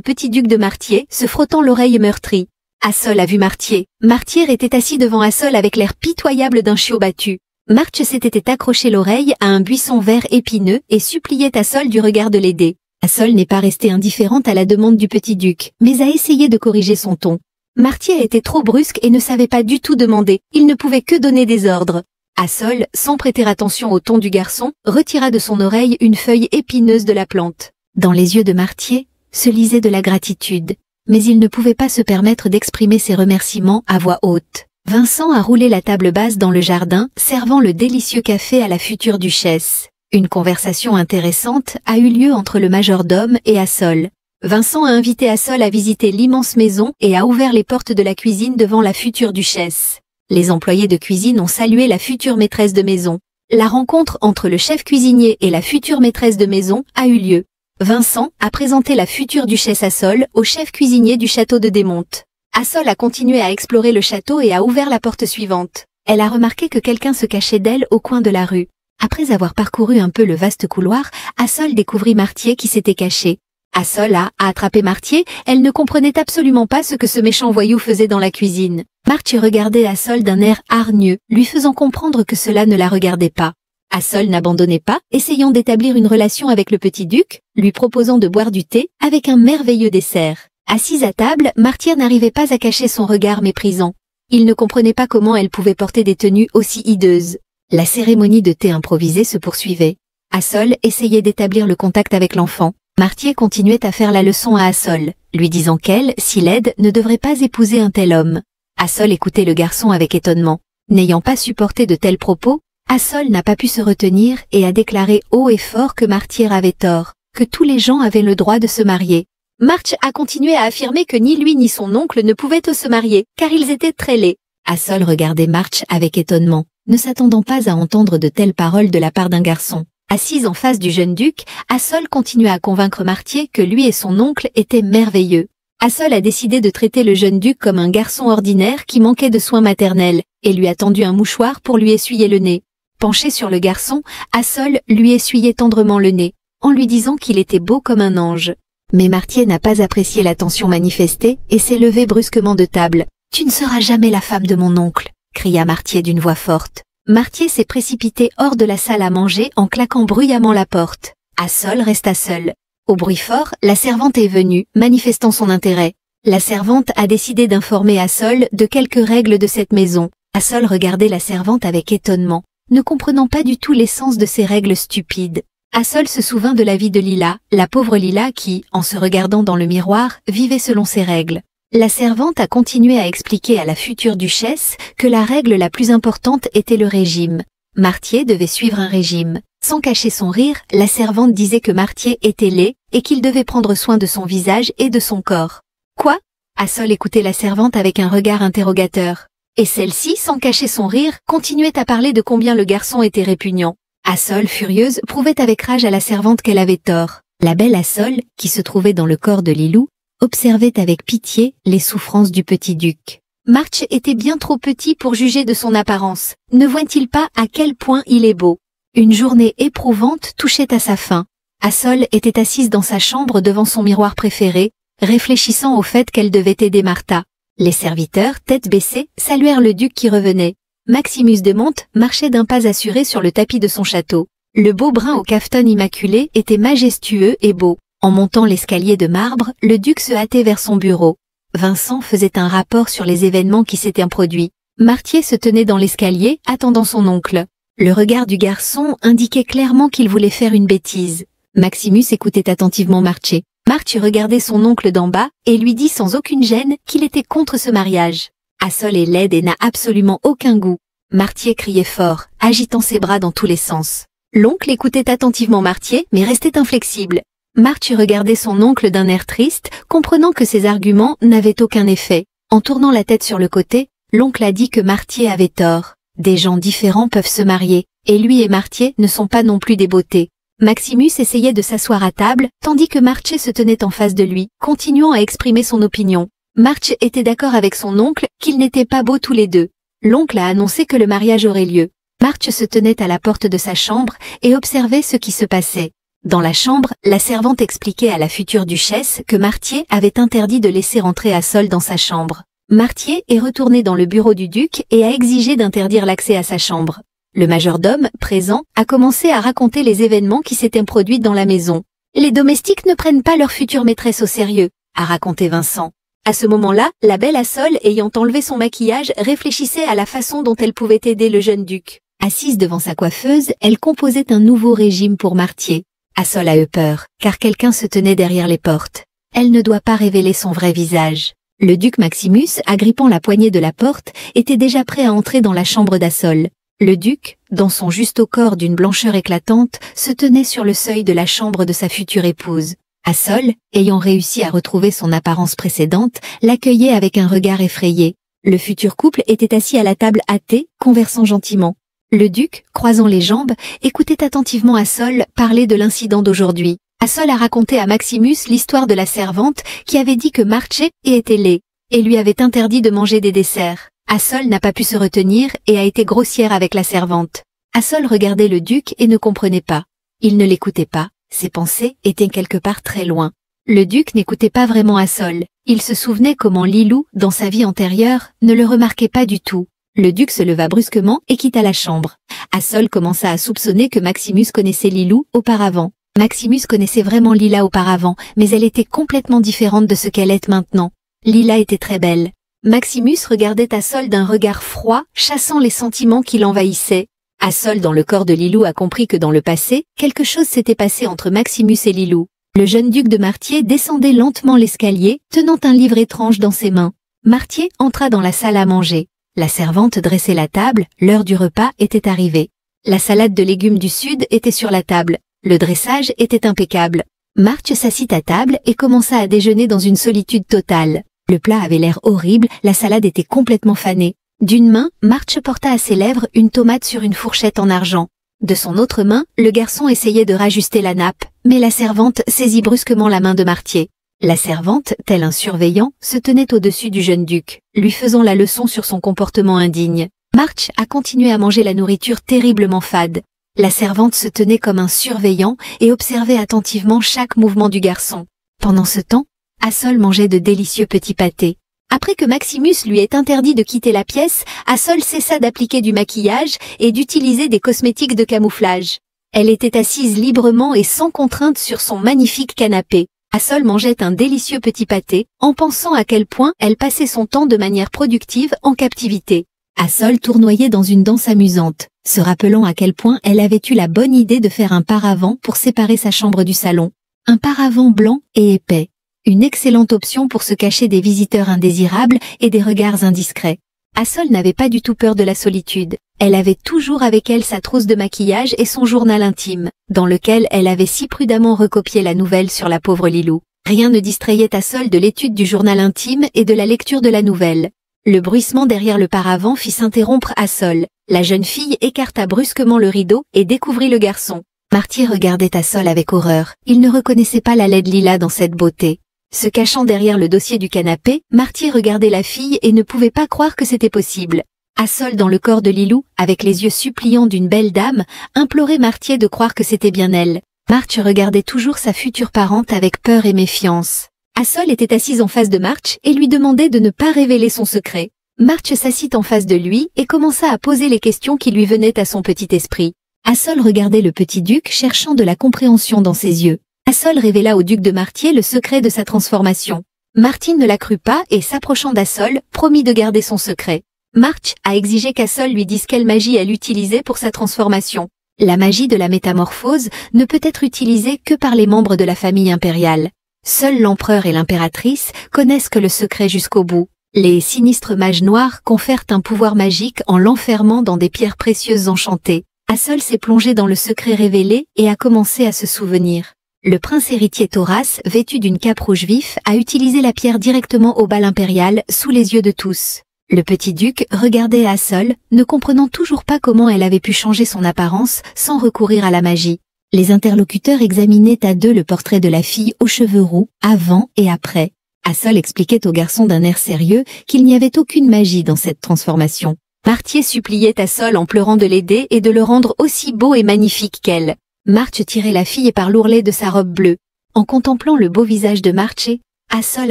petit duc de Martier, se frottant l'oreille meurtrie. Assol a vu Martier. Martier était assis devant Assol avec l'air pitoyable d'un chiot battu. Marthe s'était accroché l'oreille à un buisson vert épineux et suppliait Assol du regard de l'aider. Assol n'est pas restée indifférente à la demande du petit duc, mais a essayé de corriger son ton. Martier était trop brusque et ne savait pas du tout demander, il ne pouvait que donner des ordres. Assol, sans prêter attention au ton du garçon, retira de son oreille une feuille épineuse de la plante. Dans les yeux de Martier se lisait de la gratitude, mais il ne pouvait pas se permettre d'exprimer ses remerciements à voix haute. Vincent a roulé la table basse dans le jardin, servant le délicieux café à la future duchesse. Une conversation intéressante a eu lieu entre le majordome et Assol. Vincent a invité Assol à visiter l'immense maison et a ouvert les portes de la cuisine devant la future duchesse. Les employés de cuisine ont salué la future maîtresse de maison. La rencontre entre le chef cuisinier et la future maîtresse de maison a eu lieu. Vincent a présenté la future duchesse Assol au chef cuisinier du château de Desmontes. Assol a continué à explorer le château et a ouvert la porte suivante. Elle a remarqué que quelqu'un se cachait d'elle au coin de la rue. Après avoir parcouru un peu le vaste couloir, Assol découvrit Martier qui s'était caché. Assol a attrapé Martier, elle ne comprenait absolument pas ce que ce méchant voyou faisait dans la cuisine. Martier regardait Assol d'un air hargneux, lui faisant comprendre que cela ne la regardait pas. Assol n'abandonnait pas, essayant d'établir une relation avec le petit duc, lui proposant de boire du thé avec un merveilleux dessert. Assise à table, Martier n'arrivait pas à cacher son regard méprisant. Il ne comprenait pas comment elle pouvait porter des tenues aussi hideuses. La cérémonie de thé improvisée se poursuivait. Assol essayait d'établir le contact avec l'enfant. Martier continuait à faire la leçon à Assol, lui disant qu'elle, si laide, ne devrait pas épouser un tel homme. Assol écoutait le garçon avec étonnement. N'ayant pas supporté de tels propos, Assol n'a pas pu se retenir et a déclaré haut et fort que Martier avait tort, que tous les gens avaient le droit de se marier. Marthe a continué à affirmer que ni lui ni son oncle ne pouvaient se marier, car ils étaient très laids. Assol regardait Marthe avec étonnement, ne s'attendant pas à entendre de telles paroles de la part d'un garçon. Assise en face du jeune duc, Assol continuait à convaincre Martier que lui et son oncle étaient merveilleux. Assol a décidé de traiter le jeune duc comme un garçon ordinaire qui manquait de soins maternels, et lui a tendu un mouchoir pour lui essuyer le nez. Penché sur le garçon, Assol lui essuyait tendrement le nez, en lui disant qu'il était beau comme un ange. Mais Martier n'a pas apprécié l'attention manifestée et s'est levé brusquement de table. « Tu ne seras jamais la femme de mon oncle !» cria Martier d'une voix forte. Martier s'est précipité hors de la salle à manger en claquant bruyamment la porte. Assol resta seul. Au bruit fort, la servante est venue, manifestant son intérêt. La servante a décidé d'informer Assol de quelques règles de cette maison. Assol regardait la servante avec étonnement, ne comprenant pas du tout l'essence de ces règles stupides. Assol se souvint de la vie de Lila, la pauvre Lila qui, en se regardant dans le miroir, vivait selon ses règles. La servante a continué à expliquer à la future duchesse que la règle la plus importante était le régime. Martier devait suivre un régime. Sans cacher son rire, la servante disait que Martier était laid et qu'il devait prendre soin de son visage et de son corps. Quoi? Assol écoutait la servante avec un regard interrogateur. Et celle-ci, sans cacher son rire, continuait à parler de combien le garçon était répugnant. Assol, furieuse, prouvait avec rage à la servante qu'elle avait tort. La belle Assol, qui se trouvait dans le corps de Lilou, observait avec pitié les souffrances du petit duc. March était bien trop petit pour juger de son apparence. Ne voit-il pas à quel point il est beau? Une journée éprouvante touchait à sa fin. Assol était assise dans sa chambre devant son miroir préféré, réfléchissant au fait qu'elle devait aider Martha. Les serviteurs, tête baissée, saluèrent le duc qui revenait. Maximus de Monte marchait d'un pas assuré sur le tapis de son château. Le beau brun au cafeton immaculé était majestueux et beau. En montant l'escalier de marbre, le duc se hâtait vers son bureau. Vincent faisait un rapport sur les événements qui s'étaient produits. Martier se tenait dans l'escalier, attendant son oncle. Le regard du garçon indiquait clairement qu'il voulait faire une bêtise. Maximus écoutait attentivement Martier. Martier regardait son oncle d'en bas et lui dit sans aucune gêne qu'il était contre ce mariage. Assol est laide et n'a absolument aucun goût. Martier criait fort, agitant ses bras dans tous les sens. L'oncle écoutait attentivement Martier, mais restait inflexible. Martier regardait son oncle d'un air triste, comprenant que ses arguments n'avaient aucun effet. En tournant la tête sur le côté, l'oncle a dit que Martier avait tort. Des gens différents peuvent se marier, et lui et Martier ne sont pas non plus des beautés. Maximus essayait de s'asseoir à table, tandis que Martier se tenait en face de lui, continuant à exprimer son opinion. Martier était d'accord avec son oncle qu'ils n'étaient pas beaux tous les deux. L'oncle a annoncé que le mariage aurait lieu. Martier se tenait à la porte de sa chambre et observait ce qui se passait. Dans la chambre, la servante expliquait à la future duchesse que Martier avait interdit de laisser entrer Assol dans sa chambre. Martier est retourné dans le bureau du duc et a exigé d'interdire l'accès à sa chambre. Le majordome, présent, a commencé à raconter les événements qui s'étaient produits dans la maison. Les domestiques ne prennent pas leur future maîtresse au sérieux, a raconté Vincent. À ce moment-là, la belle Assol, ayant enlevé son maquillage, réfléchissait à la façon dont elle pouvait aider le jeune duc. Assise devant sa coiffeuse, elle composait un nouveau régime pour Martier. Assol a eu peur, car quelqu'un se tenait derrière les portes. Elle ne doit pas révéler son vrai visage. Le duc Maximus, agrippant la poignée de la porte, était déjà prêt à entrer dans la chambre d'Assol. Le duc, dans son juste corps d'une blancheur éclatante, se tenait sur le seuil de la chambre de sa future épouse. Assol, ayant réussi à retrouver son apparence précédente, l'accueillait avec un regard effrayé. Le futur couple était assis à la table à thé, conversant gentiment. Le duc, croisant les jambes, écoutait attentivement Assol parler de l'incident d'aujourd'hui. Assol a raconté à Maximus l'histoire de la servante qui avait dit que Martier était laid, et lui avait interdit de manger des desserts. Assol n'a pas pu se retenir et a été grossière avec la servante. Assol regardait le duc et ne comprenait pas. Il ne l'écoutait pas, ses pensées étaient quelque part très loin. Le duc n'écoutait pas vraiment Assol. Il se souvenait comment Lilou, dans sa vie antérieure, ne le remarquait pas du tout. Le duc se leva brusquement et quitta la chambre. Assol commença à soupçonner que Maximus connaissait Lilou auparavant. Maximus connaissait vraiment Lila auparavant, mais elle était complètement différente de ce qu'elle est maintenant. Lila était très belle. Maximus regardait Assol d'un regard froid, chassant les sentiments qui l'envahissaient. Assol dans le corps de Lilou a compris que dans le passé, quelque chose s'était passé entre Maximus et Lilou. Le jeune duc de Martier descendait lentement l'escalier, tenant un livre étrange dans ses mains. Martier entra dans la salle à manger. La servante dressait la table, l'heure du repas était arrivée. La salade de légumes du sud était sur la table. Le dressage était impeccable. Martier s'assit à table et commença à déjeuner dans une solitude totale. Le plat avait l'air horrible, la salade était complètement fanée. D'une main, Martier porta à ses lèvres une tomate sur une fourchette en argent. De son autre main, le garçon essayait de rajuster la nappe, mais la servante saisit brusquement la main de Martier. La servante, tel un surveillant, se tenait au-dessus du jeune duc, lui faisant la leçon sur son comportement indigne. Martier a continué à manger la nourriture terriblement fade. La servante se tenait comme un surveillant et observait attentivement chaque mouvement du garçon. Pendant ce temps, Assol mangeait de délicieux petits pâtés. Après que Maximus lui ait interdit de quitter la pièce, Assol cessa d'appliquer du maquillage et d'utiliser des cosmétiques de camouflage. Elle était assise librement et sans contrainte sur son magnifique canapé. Assol mangeait un délicieux petit pâté, en pensant à quel point elle passait son temps de manière productive en captivité. Assol tournoyait dans une danse amusante, se rappelant à quel point elle avait eu la bonne idée de faire un paravent pour séparer sa chambre du salon. Un paravent blanc et épais. Une excellente option pour se cacher des visiteurs indésirables et des regards indiscrets. Assol n'avait pas du tout peur de la solitude. Elle avait toujours avec elle sa trousse de maquillage et son journal intime, dans lequel elle avait si prudemment recopié la nouvelle sur la pauvre Lilou. Rien ne distrayait Assol de l'étude du journal intime et de la lecture de la nouvelle. Le bruissement derrière le paravent fit s'interrompre Assol. La jeune fille écarta brusquement le rideau et découvrit le garçon. Marty regardait Assol avec horreur. Il ne reconnaissait pas la laide Lila dans cette beauté. Se cachant derrière le dossier du canapé, Marty regardait la fille et ne pouvait pas croire que c'était possible. Assol dans le corps de Lilou, avec les yeux suppliants d'une belle dame, implorait Marty de croire que c'était bien elle. March regardait toujours sa future parente avec peur et méfiance. Assol était assise en face de March et lui demandait de ne pas révéler son secret. March s'assit en face de lui et commença à poser les questions qui lui venaient à son petit esprit. Assol regardait le petit duc cherchant de la compréhension dans ses yeux. Assol révéla au duc de Martier le secret de sa transformation. Martine ne la crut pas et s'approchant d'Assol, promit de garder son secret. March a exigé qu'Assol lui dise quelle magie elle utilisait pour sa transformation. La magie de la métamorphose ne peut être utilisée que par les membres de la famille impériale. Seuls l'empereur et l'impératrice connaissent que le secret jusqu'au bout. Les sinistres mages noirs confèrent un pouvoir magique en l'enfermant dans des pierres précieuses enchantées. Assol s'est plongé dans le secret révélé et a commencé à se souvenir. Le prince héritier Thoras, vêtu d'une cape rouge vif, a utilisé la pierre directement au bal impérial, sous les yeux de tous. Le petit duc regardait Assol, ne comprenant toujours pas comment elle avait pu changer son apparence sans recourir à la magie. Les interlocuteurs examinaient à deux le portrait de la fille aux cheveux roux, avant et après. Assol expliquait au garçon d'un air sérieux qu'il n'y avait aucune magie dans cette transformation. Martier suppliait Assol en pleurant de l'aider et de le rendre aussi beau et magnifique qu'elle. March tirait la fille par l'ourlet de sa robe bleue. En contemplant le beau visage de March, Assol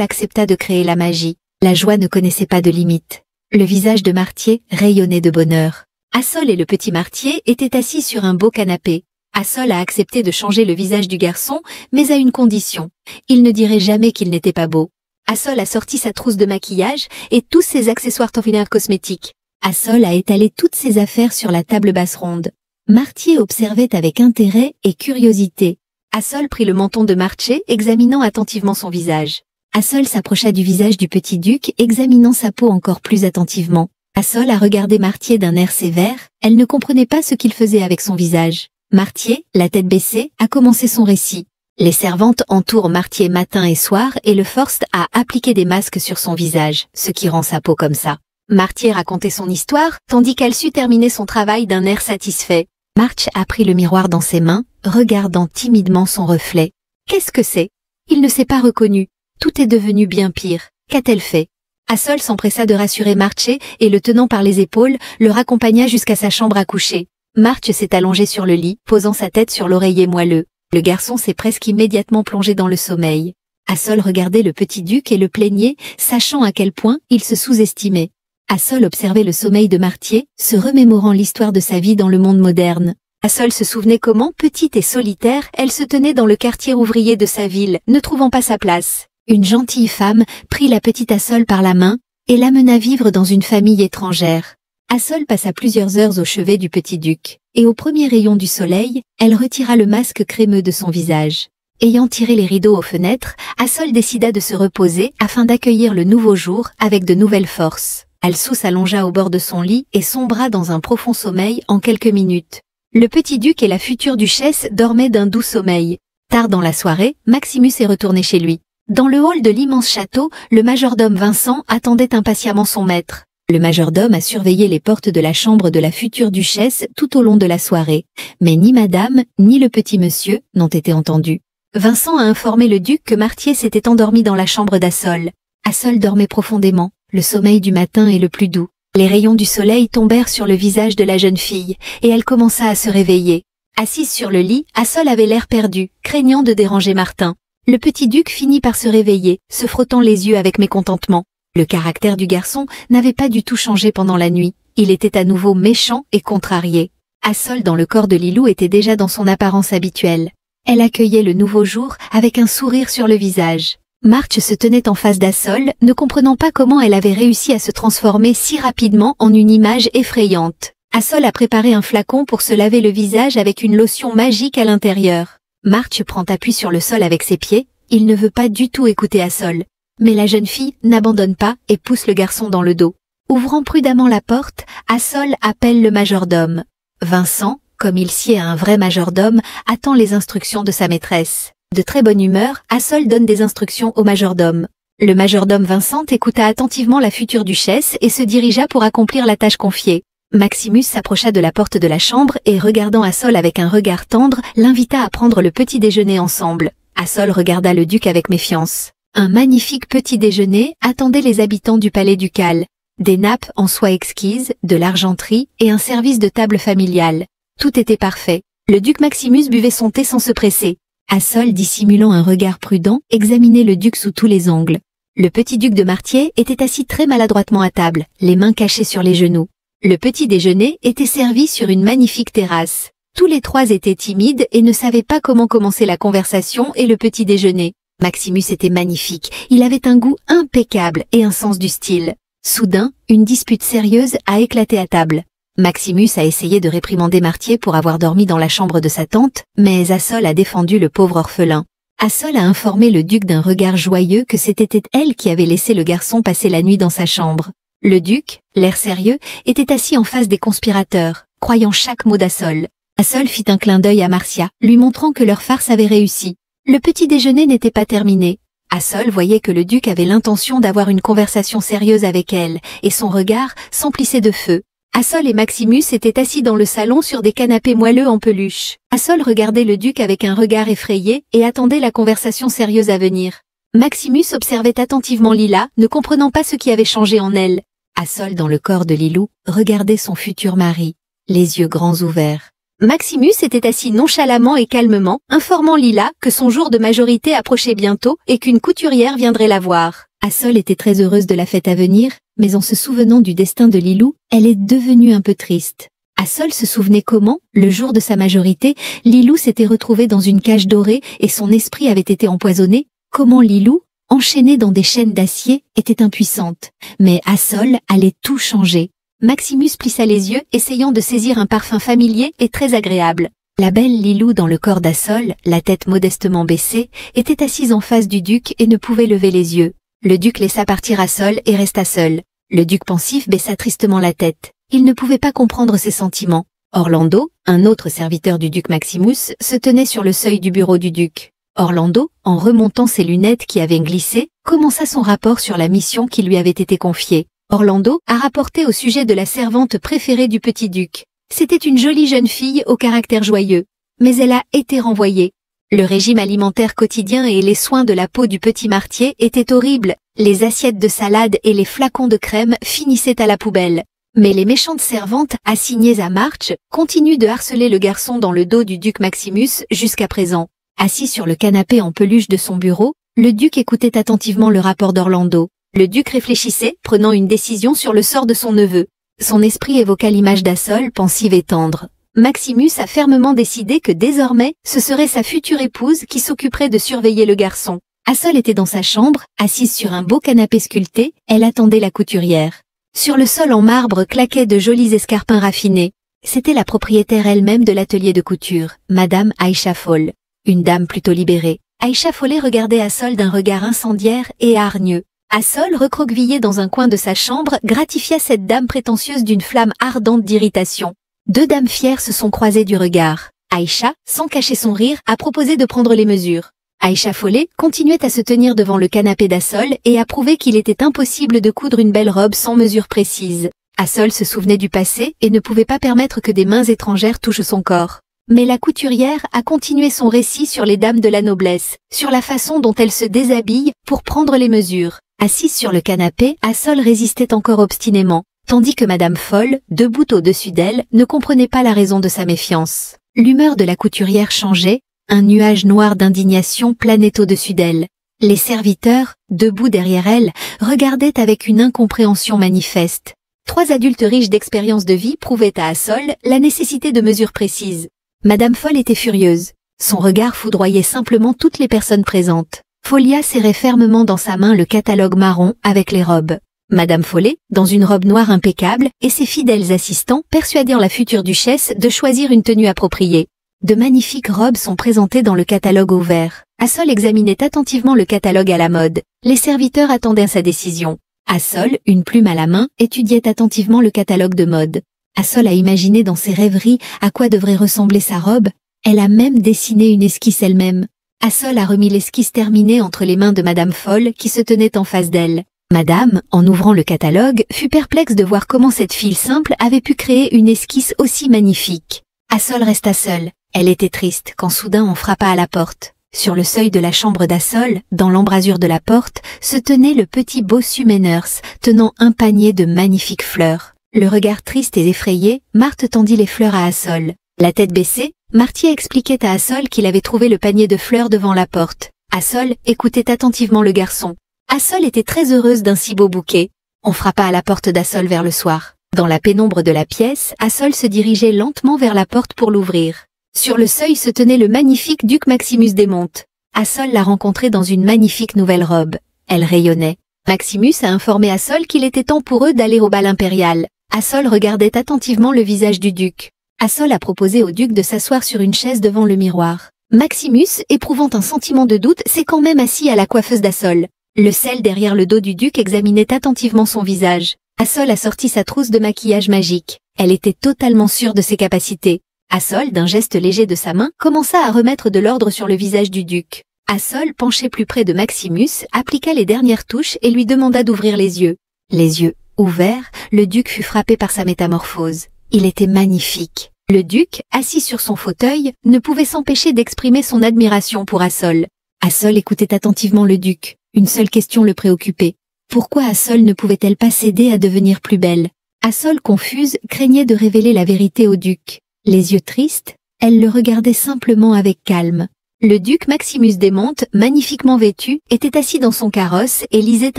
accepta de créer la magie. La joie ne connaissait pas de limite. Le visage de Martier rayonnait de bonheur. Assol et le petit Martier étaient assis sur un beau canapé. Assol a accepté de changer le visage du garçon, mais à une condition. Il ne dirait jamais qu'il n'était pas beau. Assol a sorti sa trousse de maquillage et tous ses accessoires tampinaires cosmétiques. Assol a étalé toutes ses affaires sur la table basse ronde. Martier observait avec intérêt et curiosité. Assol prit le menton de Martier, examinant attentivement son visage. Assol s'approcha du visage du petit duc, examinant sa peau encore plus attentivement. Assol a regardé Martier d'un air sévère, elle ne comprenait pas ce qu'il faisait avec son visage. Martier, la tête baissée, a commencé son récit. Les servantes entourent Martier matin et soir et le forcent à appliquer des masques sur son visage, ce qui rend sa peau comme ça. Martier racontait son histoire, tandis qu'elle sut terminer son travail d'un air satisfait. March a pris le miroir dans ses mains, regardant timidement son reflet. Qu'est-ce que c'est? Il ne s'est pas reconnu. Tout est devenu bien pire. Qu'a-t-elle fait? Assol s'empressa de rassurer March et le tenant par les épaules, le raccompagna jusqu'à sa chambre à coucher. March s'est allongé sur le lit, posant sa tête sur l'oreiller moelleux. Le garçon s'est presque immédiatement plongé dans le sommeil. Assol regardait le petit duc et le plaignait, sachant à quel point il se sous-estimait. Assol observait le sommeil de Martier, se remémorant l'histoire de sa vie dans le monde moderne. Assol se souvenait comment, petite et solitaire, elle se tenait dans le quartier ouvrier de sa ville, ne trouvant pas sa place. Une gentille femme prit la petite Assol par la main et l'amena vivre dans une famille étrangère. Assol passa plusieurs heures au chevet du petit duc, et au premier rayon du soleil, elle retira le masque crémeux de son visage. Ayant tiré les rideaux aux fenêtres, Assol décida de se reposer afin d'accueillir le nouveau jour avec de nouvelles forces. Alsou s'allongea au bord de son lit et sombra dans un profond sommeil en quelques minutes. Le petit duc et la future duchesse dormaient d'un doux sommeil. Tard dans la soirée, Maximus est retourné chez lui. Dans le hall de l'immense château, le majordome Vincent attendait impatiemment son maître. Le majordome a surveillé les portes de la chambre de la future duchesse tout au long de la soirée, mais ni madame, ni le petit monsieur n'ont été entendus. Vincent a informé le duc que Martier s'était endormi dans la chambre d'Assol. Assol dormait profondément, le sommeil du matin est le plus doux. Les rayons du soleil tombèrent sur le visage de la jeune fille, et elle commença à se réveiller. Assise sur le lit, Assol avait l'air perdu, craignant de déranger Martin. Le petit duc finit par se réveiller, se frottant les yeux avec mécontentement. Le caractère du garçon n'avait pas du tout changé pendant la nuit, il était à nouveau méchant et contrarié. Assol dans le corps de Lilou était déjà dans son apparence habituelle. Elle accueillait le nouveau jour avec un sourire sur le visage. March se tenait en face d'Assol, ne comprenant pas comment elle avait réussi à se transformer si rapidement en une image effrayante. Assol a préparé un flacon pour se laver le visage avec une lotion magique à l'intérieur. March prend appui sur le sol avec ses pieds, il ne veut pas du tout écouter Assol. Mais la jeune fille n'abandonne pas et pousse le garçon dans le dos. Ouvrant prudemment la porte, Assol appelle le majordome. Vincent, comme il sied à un vrai majordome, attend les instructions de sa maîtresse. De très bonne humeur, Assol donne des instructions au majordome. Le majordome Vincent écouta attentivement la future duchesse et se dirigea pour accomplir la tâche confiée. Maximus s'approcha de la porte de la chambre et, regardant Assol avec un regard tendre, l'invita à prendre le petit déjeuner ensemble. Assol regarda le duc avec méfiance. Un magnifique petit déjeuner attendait les habitants du palais ducal. Des nappes en soie exquise, de l'argenterie et un service de table familiale. Tout était parfait. Le duc Maximus buvait son thé sans se presser. Assol, dissimulant un regard prudent, examinait le duc sous tous les angles. Le petit duc de Martier était assis très maladroitement à table, les mains cachées sur les genoux. Le petit déjeuner était servi sur une magnifique terrasse. Tous les trois étaient timides et ne savaient pas comment commencer la conversation et le petit déjeuner. Maximus était magnifique, il avait un goût impeccable et un sens du style. Soudain, une dispute sérieuse a éclaté à table. Maximus a essayé de réprimander Martier pour avoir dormi dans la chambre de sa tante, mais Assol a défendu le pauvre orphelin. Assol a informé le duc d'un regard joyeux que c'était elle qui avait laissé le garçon passer la nuit dans sa chambre. Le duc, l'air sérieux, était assis en face des conspirateurs, croyant chaque mot d'Assol. Assol fit un clin d'œil à Marcia, lui montrant que leur farce avait réussi. Le petit déjeuner n'était pas terminé. Assol voyait que le duc avait l'intention d'avoir une conversation sérieuse avec elle, et son regard s'emplissait de feu. Assol et Maximus étaient assis dans le salon sur des canapés moelleux en peluche. Assol regardait le duc avec un regard effrayé et attendait la conversation sérieuse à venir. Maximus observait attentivement Lila, ne comprenant pas ce qui avait changé en elle. Assol, dans le corps de Lilou, regardait son futur mari, les yeux grands ouverts. Maximus était assis nonchalamment et calmement, informant Lila que son jour de majorité approchait bientôt et qu'une couturière viendrait la voir. Assol était très heureuse de la fête à venir, mais en se souvenant du destin de Lilou, elle est devenue un peu triste. Assol se souvenait comment, le jour de sa majorité, Lilou s'était retrouvée dans une cage dorée et son esprit avait été empoisonné, comment Lilou, enchaînée dans des chaînes d'acier, était impuissante. Mais Assol allait tout changer. Maximus plissa les yeux, essayant de saisir un parfum familier et très agréable. La belle Lilou, dans le corps d'Assol, la tête modestement baissée, était assise en face du duc et ne pouvait lever les yeux. Le duc laissa partir Assol et resta seul. Le duc pensif baissa tristement la tête. Il ne pouvait pas comprendre ses sentiments. Orlando, un autre serviteur du duc Maximus, se tenait sur le seuil du bureau du duc. Orlando, en remontant ses lunettes qui avaient glissé, commença son rapport sur la mission qui lui avait été confiée. Orlando a rapporté au sujet de la servante préférée du petit duc. C'était une jolie jeune fille au caractère joyeux. Mais elle a été renvoyée. Le régime alimentaire quotidien et les soins de la peau du petit Martier étaient horribles. Les assiettes de salade et les flacons de crème finissaient à la poubelle. Mais les méchantes servantes, assignées à March, continuent de harceler le garçon dans le dos du duc Maximus jusqu'à présent. Assis sur le canapé en peluche de son bureau, le duc écoutait attentivement le rapport d'Orlando. Le duc réfléchissait, prenant une décision sur le sort de son neveu. Son esprit évoqua l'image d'Assol, pensive et tendre. Maximus a fermement décidé que désormais, ce serait sa future épouse qui s'occuperait de surveiller le garçon. Assol était dans sa chambre, assise sur un beau canapé sculpté, elle attendait la couturière. Sur le sol en marbre claquaient de jolis escarpins raffinés. C'était la propriétaire elle-même de l'atelier de couture, Madame Aïcha Foll. Une dame plutôt libérée. Aïcha Follet regardait Assol d'un regard incendiaire et hargneux. Assol, recroquevillé dans un coin de sa chambre, gratifia cette dame prétentieuse d'une flamme ardente d'irritation. Deux dames fières se sont croisées du regard. Aïcha, sans cacher son rire, a proposé de prendre les mesures. Aïcha Follet continuait à se tenir devant le canapé d'Assol et a prouvé qu'il était impossible de coudre une belle robe sans mesure précise. Assol se souvenait du passé et ne pouvait pas permettre que des mains étrangères touchent son corps. Mais la couturière a continué son récit sur les dames de la noblesse, sur la façon dont elles se déshabillent pour prendre les mesures. Assise sur le canapé, Assol résistait encore obstinément, tandis que Madame Foll, debout au-dessus d'elle, ne comprenait pas la raison de sa méfiance. L'humeur de la couturière changeait, un nuage noir d'indignation planait au-dessus d'elle. Les serviteurs, debout derrière elle, regardaient avec une incompréhension manifeste. Trois adultes riches d'expérience de vie prouvaient à Assol la nécessité de mesures précises. Madame Foll était furieuse. Son regard foudroyait simplement toutes les personnes présentes. Folia serrait fermement dans sa main le catalogue marron avec les robes. Madame Follet, dans une robe noire impeccable, et ses fidèles assistants persuadèrent la future duchesse de choisir une tenue appropriée. De magnifiques robes sont présentées dans le catalogue ouvert. Assol examinait attentivement le catalogue à la mode. Les serviteurs attendaient sa décision. Assol, une plume à la main, étudiait attentivement le catalogue de mode. Assol a imaginé dans ses rêveries à quoi devrait ressembler sa robe. Elle a même dessiné une esquisse elle-même. Assol a remis l'esquisse terminée entre les mains de Madame Folle qui se tenait en face d'elle. Madame, en ouvrant le catalogue, fut perplexe de voir comment cette fille simple avait pu créer une esquisse aussi magnifique. Assol resta seule. Elle était triste quand soudain on frappa à la porte. Sur le seuil de la chambre d'Assol, dans l'embrasure de la porte, se tenait le petit bossu Manners, tenant un panier de magnifiques fleurs. Le regard triste et effrayé, Marthe tendit les fleurs à Assol. La tête baissée, Marty expliquait à Assol qu'il avait trouvé le panier de fleurs devant la porte. Assol écoutait attentivement le garçon. Assol était très heureuse d'un si beau bouquet. On frappa à la porte d'Assol vers le soir. Dans la pénombre de la pièce, Assol se dirigeait lentement vers la porte pour l'ouvrir. Sur le seuil se tenait le magnifique duc Maximus Desmonts. Assol l'a rencontré dans une magnifique nouvelle robe. Elle rayonnait. Maximus a informé Assol qu'il était temps pour eux d'aller au bal impérial. Assol regardait attentivement le visage du duc. Assol a proposé au duc de s'asseoir sur une chaise devant le miroir. Maximus, éprouvant un sentiment de doute, s'est quand même assis à la coiffeuse d'Assol. Le sel derrière le dos du duc examinait attentivement son visage. Assol a sorti sa trousse de maquillage magique. Elle était totalement sûre de ses capacités. Assol, d'un geste léger de sa main, commença à remettre de l'ordre sur le visage du duc. Assol, penché plus près de Maximus, appliqua les dernières touches et lui demanda d'ouvrir les yeux. Les yeux ouverts, le duc fut frappé par sa métamorphose. Il était magnifique. Le duc, assis sur son fauteuil, ne pouvait s'empêcher d'exprimer son admiration pour Assol. Assol écoutait attentivement le duc. Une seule question le préoccupait. Pourquoi Assol ne pouvait-elle pas céder à devenir plus belle? Assol, confuse, craignait de révéler la vérité au duc. Les yeux tristes, elle le regardait simplement avec calme. Le duc Maximus Desmonts, magnifiquement vêtu, était assis dans son carrosse et lisait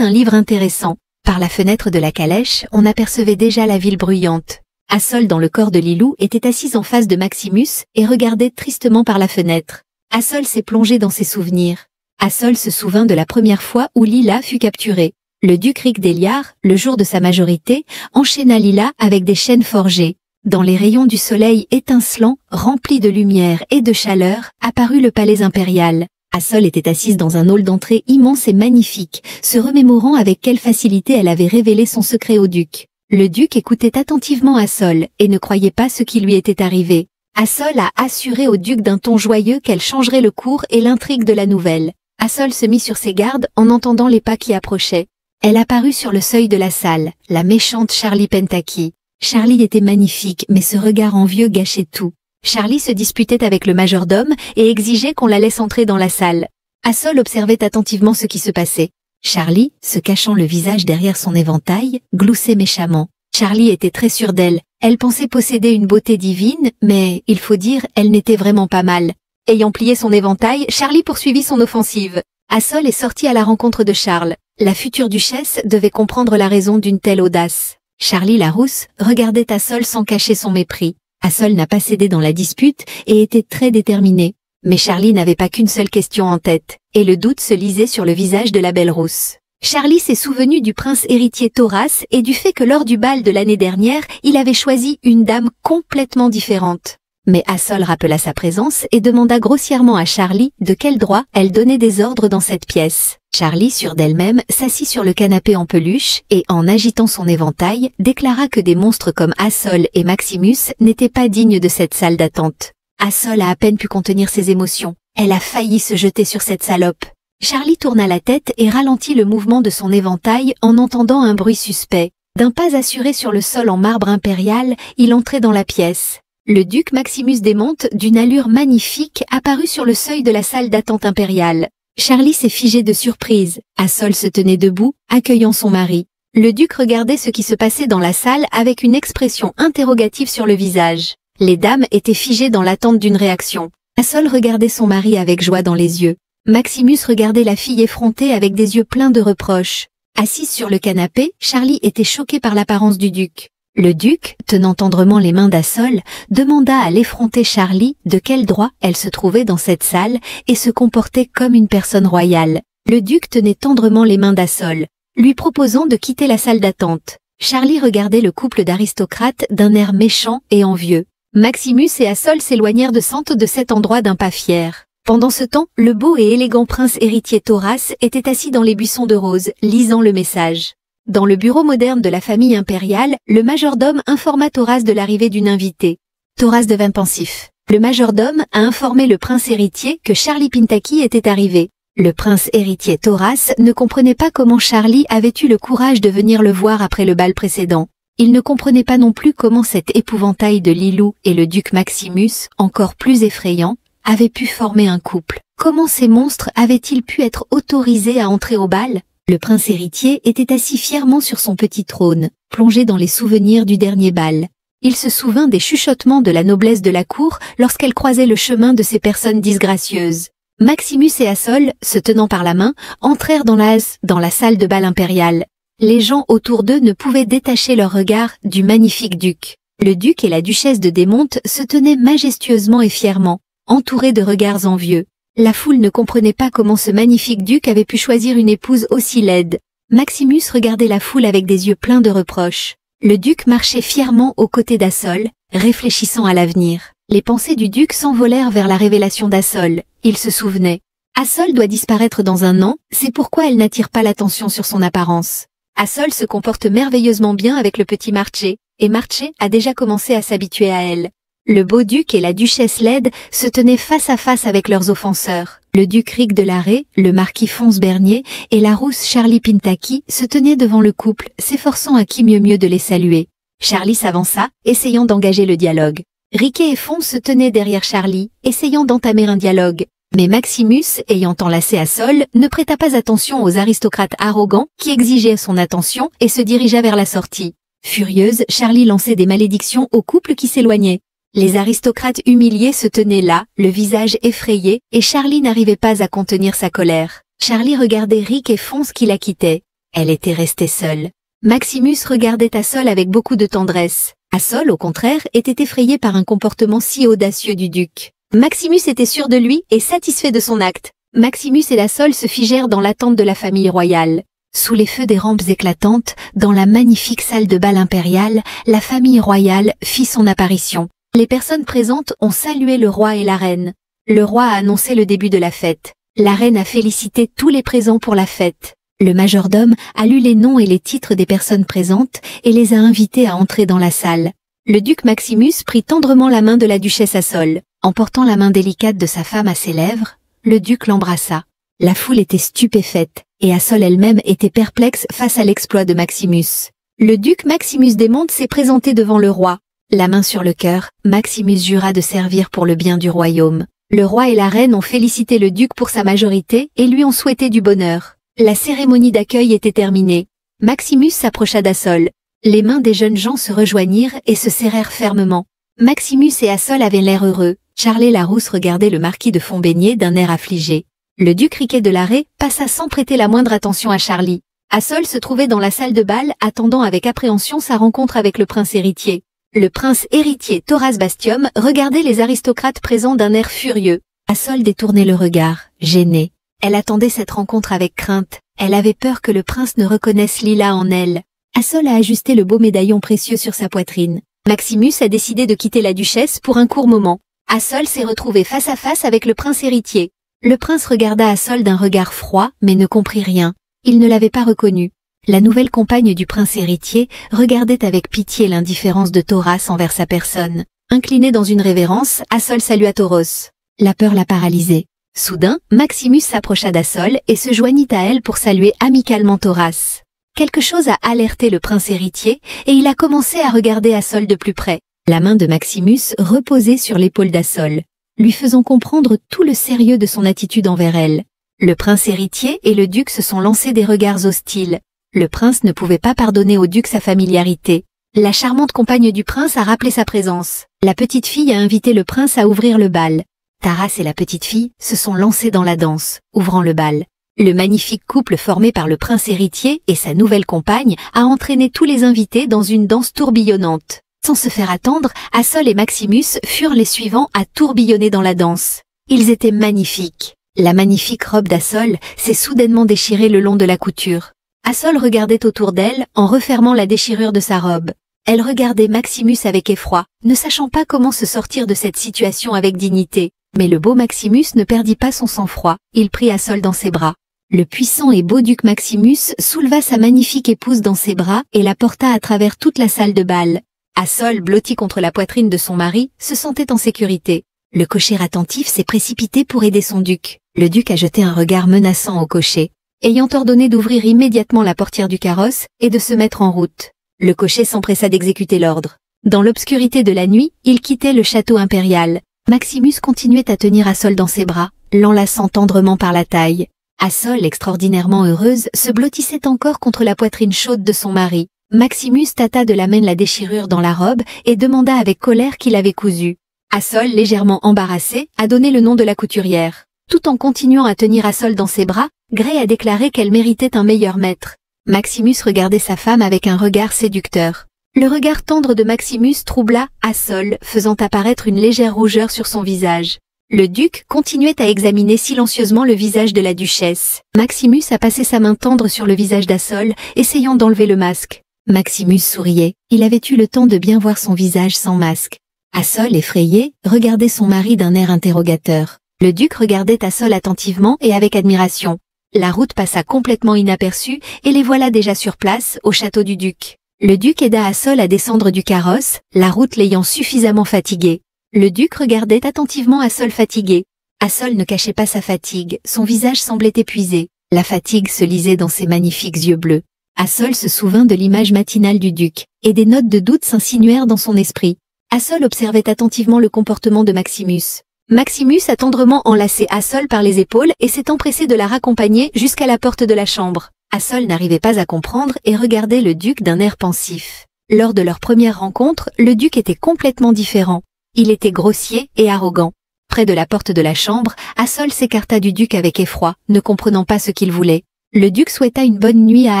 un livre intéressant. Par la fenêtre de la calèche, on apercevait déjà la ville bruyante. Assol, dans le corps de Lilou, était assise en face de Maximus et regardait tristement par la fenêtre. Assol s'est plongé dans ses souvenirs. Assol se souvint de la première fois où Lila fut capturée. Le duc Ric d'Eliard, le jour de sa majorité, enchaîna Lila avec des chaînes forgées. Dans les rayons du soleil étincelant, rempli de lumière et de chaleur, apparut le palais impérial. Assol était assise dans un hall d'entrée immense et magnifique, se remémorant avec quelle facilité elle avait révélé son secret au duc. Le duc écoutait attentivement Assol et ne croyait pas ce qui lui était arrivé. Assol a assuré au duc d'un ton joyeux qu'elle changerait le cours et l'intrigue de la nouvelle. Assol se mit sur ses gardes en entendant les pas qui approchaient. Elle apparut sur le seuil de la salle, la méchante Charlie Pentaki. Charlie était magnifique, mais ce regard envieux gâchait tout. Charlie se disputait avec le majordome et exigeait qu'on la laisse entrer dans la salle. Assol observait attentivement ce qui se passait. Charlie, se cachant le visage derrière son éventail, gloussait méchamment. Charlie était très sûre d'elle. Elle pensait posséder une beauté divine, mais, il faut dire, elle n'était vraiment pas mal. Ayant plié son éventail, Charlie poursuivit son offensive. Assol est sortie à la rencontre de Charles. La future duchesse devait comprendre la raison d'une telle audace. Charlie la rousse regardait Assol sans cacher son mépris. Assol n'a pas cédé dans la dispute et était très déterminée. Mais Charlie n'avait pas qu'une seule question en tête, et le doute se lisait sur le visage de la belle rousse. Charlie s'est souvenu du prince héritier Thoras et du fait que lors du bal de l'année dernière, il avait choisi une dame complètement différente. Mais Assol rappela sa présence et demanda grossièrement à Charlie de quel droit elle donnait des ordres dans cette pièce. Charlie, sûre d'elle-même, s'assit sur le canapé en peluche et, en agitant son éventail, déclara que des monstres comme Assol et Maximus n'étaient pas dignes de cette salle d'attente. Assol a à peine pu contenir ses émotions. Elle a failli se jeter sur cette salope. Charlie tourna la tête et ralentit le mouvement de son éventail en entendant un bruit suspect. D'un pas assuré sur le sol en marbre impérial, il entrait dans la pièce. Le duc Maximus Desmonts, d'une allure magnifique, apparut sur le seuil de la salle d'attente impériale. Charlie s'est figé de surprise. Assol se tenait debout, accueillant son mari. Le duc regardait ce qui se passait dans la salle avec une expression interrogative sur le visage. Les dames étaient figées dans l'attente d'une réaction. Assol regardait son mari avec joie dans les yeux. Maximus regardait la fille effrontée avec des yeux pleins de reproches. Assise sur le canapé, Charlie était choquée par l'apparence du duc. Le duc, tenant tendrement les mains d'Assol, demanda à l'effrontée Charlie de quel droit elle se trouvait dans cette salle et se comportait comme une personne royale. Le duc tenait tendrement les mains d'Assol, lui proposant de quitter la salle d'attente. Charlie regardait le couple d'aristocrates d'un air méchant et envieux. Maximus et Assol s'éloignèrent de cet endroit d'un pas fier. Pendant ce temps, le beau et élégant prince héritier Thoras était assis dans les buissons de roses, lisant le message. Dans le bureau moderne de la famille impériale, le majordome informa Thoras de l'arrivée d'une invitée. Thoras devint pensif. Le majordome a informé le prince héritier que Charlie Pintaki était arrivé. Le prince héritier Thoras ne comprenait pas comment Charlie avait eu le courage de venir le voir après le bal précédent. Il ne comprenait pas non plus comment cet épouvantail de Lilou et le duc Maximus, encore plus effrayant, avaient pu former un couple. Comment ces monstres avaient-ils pu être autorisés à entrer au bal? Le prince héritier était assis fièrement sur son petit trône, plongé dans les souvenirs du dernier bal. Il se souvint des chuchotements de la noblesse de la cour lorsqu'elle croisait le chemin de ces personnes disgracieuses. Maximus et Assol, se tenant par la main, entrèrent dans la salle de bal impériale. Les gens autour d'eux ne pouvaient détacher leur regard du magnifique duc. Le duc et la duchesse de Desmontes se tenaient majestueusement et fièrement, entourés de regards envieux. La foule ne comprenait pas comment ce magnifique duc avait pu choisir une épouse aussi laide. Maximus regardait la foule avec des yeux pleins de reproches. Le duc marchait fièrement aux côtés d'Assol, réfléchissant à l'avenir. Les pensées du duc s'envolèrent vers la révélation d'Assol. Il se souvenait. Assol doit disparaître dans un an, c'est pourquoi elle n'attire pas l'attention sur son apparence. Assol se comporte merveilleusement bien avec le petit Marché, et Marché a déjà commencé à s'habituer à elle. Le beau duc et la duchesse laide se tenaient face à face avec leurs offenseurs. Le duc Ric de Larrey, le marquis Fonce Bernier et la rousse Charlie Pintaki se tenaient devant le couple, s'efforçant à qui mieux de les saluer. Charlie s'avança, essayant d'engager le dialogue. Riquet et Fonce se tenaient derrière Charlie, essayant d'entamer un dialogue. Mais Maximus, ayant enlacé Assol, ne prêta pas attention aux aristocrates arrogants qui exigeaient son attention et se dirigea vers la sortie. Furieuse, Charlie lançait des malédictions au couple qui s'éloignait. Les aristocrates humiliés se tenaient là, le visage effrayé, et Charlie n'arrivait pas à contenir sa colère. Charlie regardait Ric et Fonce qui la quittaient. Elle était restée seule. Maximus regardait Assol avec beaucoup de tendresse. Assol, au contraire, était effrayé par un comportement si audacieux du duc. Maximus était sûr de lui et satisfait de son acte. Maximus et Assol se figèrent dans l'attente de la famille royale. Sous les feux des rampes éclatantes, dans la magnifique salle de bal impériale, la famille royale fit son apparition. Les personnes présentes ont salué le roi et la reine. Le roi a annoncé le début de la fête. La reine a félicité tous les présents pour la fête. Le majordome a lu les noms et les titres des personnes présentes et les a invités à entrer dans la salle. Le duc Maximus prit tendrement la main de la duchesse Assol. En portant la main délicate de sa femme à ses lèvres, le duc l'embrassa. La foule était stupéfaite, et Assol elle-même était perplexe face à l'exploit de Maximus. Le duc Maximus Desmontes s'est présenté devant le roi. La main sur le cœur, Maximus jura de servir pour le bien du royaume. Le roi et la reine ont félicité le duc pour sa majorité et lui ont souhaité du bonheur. La cérémonie d'accueil était terminée. Maximus s'approcha d'Assol. Les mains des jeunes gens se rejoignirent et se serrèrent fermement. Maximus et Assol avaient l'air heureux. Charlet Larousse regardait le marquis de Fontbaigné d'un air affligé. Le duc Riquet de Larrey passa sans prêter la moindre attention à Charlie. Assol se trouvait dans la salle de bal attendant avec appréhension sa rencontre avec le prince héritier. Le prince héritier Thoras Bastium regardait les aristocrates présents d'un air furieux. Assol détournait le regard, gênée. Elle attendait cette rencontre avec crainte. Elle avait peur que le prince ne reconnaisse Lila en elle. Assol a ajusté le beau médaillon précieux sur sa poitrine. Maximus a décidé de quitter la duchesse pour un court moment. Assol s'est retrouvé face à face avec le prince héritier. Le prince regarda Assol d'un regard froid, mais ne comprit rien. Il ne l'avait pas reconnue. La nouvelle compagne du prince héritier regardait avec pitié l'indifférence de Thoras envers sa personne. Incliné dans une révérence, Assol salua Thoros. La peur l'a paralysé. Soudain, Maximus s'approcha d'Assol et se joignit à elle pour saluer amicalement Thoras. Quelque chose a alerté le prince héritier et il a commencé à regarder Assol de plus près. La main de Maximus reposait sur l'épaule d'Assol, lui faisant comprendre tout le sérieux de son attitude envers elle. Le prince héritier et le duc se sont lancés des regards hostiles. Le prince ne pouvait pas pardonner au duc sa familiarité. La charmante compagne du prince a rappelé sa présence. La petite fille a invité le prince à ouvrir le bal. Taras et la petite fille se sont lancés dans la danse, ouvrant le bal. Le magnifique couple formé par le prince héritier et sa nouvelle compagne a entraîné tous les invités dans une danse tourbillonnante. Sans se faire attendre, Assol et Maximus furent les suivants à tourbillonner dans la danse. Ils étaient magnifiques. La magnifique robe d'Assol s'est soudainement déchirée le long de la couture. Assol regardait autour d'elle en refermant la déchirure de sa robe. Elle regardait Maximus avec effroi, ne sachant pas comment se sortir de cette situation avec dignité. Mais le beau Maximus ne perdit pas son sang-froid, il prit Assol dans ses bras. Le puissant et beau duc Maximus souleva sa magnifique épouse dans ses bras et la porta à travers toute la salle de bal. Assol, blotti contre la poitrine de son mari, se sentait en sécurité. Le cocher attentif s'est précipité pour aider son duc. Le duc a jeté un regard menaçant au cocher, ayant ordonné d'ouvrir immédiatement la portière du carrosse et de se mettre en route. Le cocher s'empressa d'exécuter l'ordre. Dans l'obscurité de la nuit, il quittait le château impérial. Maximus continuait à tenir Assol dans ses bras, l'enlaçant tendrement par la taille. Assol, extraordinairement heureuse, se blottissait encore contre la poitrine chaude de son mari. Maximus tâta de la main la déchirure dans la robe et demanda avec colère qui l'avait cousue. Assol, légèrement embarrassée, a donné le nom de la couturière. Tout en continuant à tenir Assol dans ses bras, Gray a déclaré qu'elle méritait un meilleur maître. Maximus regardait sa femme avec un regard séducteur. Le regard tendre de Maximus troubla Assol, faisant apparaître une légère rougeur sur son visage. Le duc continuait à examiner silencieusement le visage de la duchesse. Maximus a passé sa main tendre sur le visage d'Assol, essayant d'enlever le masque. Maximus souriait, il avait eu le temps de bien voir son visage sans masque. Assol, effrayé, regardait son mari d'un air interrogateur. Le duc regardait Assol attentivement et avec admiration. La route passa complètement inaperçue et les voilà déjà sur place, au château du duc. Le duc aida Assol à descendre du carrosse, la route l'ayant suffisamment fatigué. Le duc regardait attentivement Assol fatigué. Assol ne cachait pas sa fatigue, son visage semblait épuisé. La fatigue se lisait dans ses magnifiques yeux bleus. Assol se souvint de l'image matinale du duc, et des notes de doute s'insinuèrent dans son esprit. Assol observait attentivement le comportement de Maximus. Maximus a tendrement enlacé Assol par les épaules et s'est empressé de la raccompagner jusqu'à la porte de la chambre. Assol n'arrivait pas à comprendre et regardait le duc d'un air pensif. Lors de leur première rencontre, le duc était complètement différent. Il était grossier et arrogant. Près de la porte de la chambre, Assol s'écarta du duc avec effroi, ne comprenant pas ce qu'il voulait. Le duc souhaita une bonne nuit à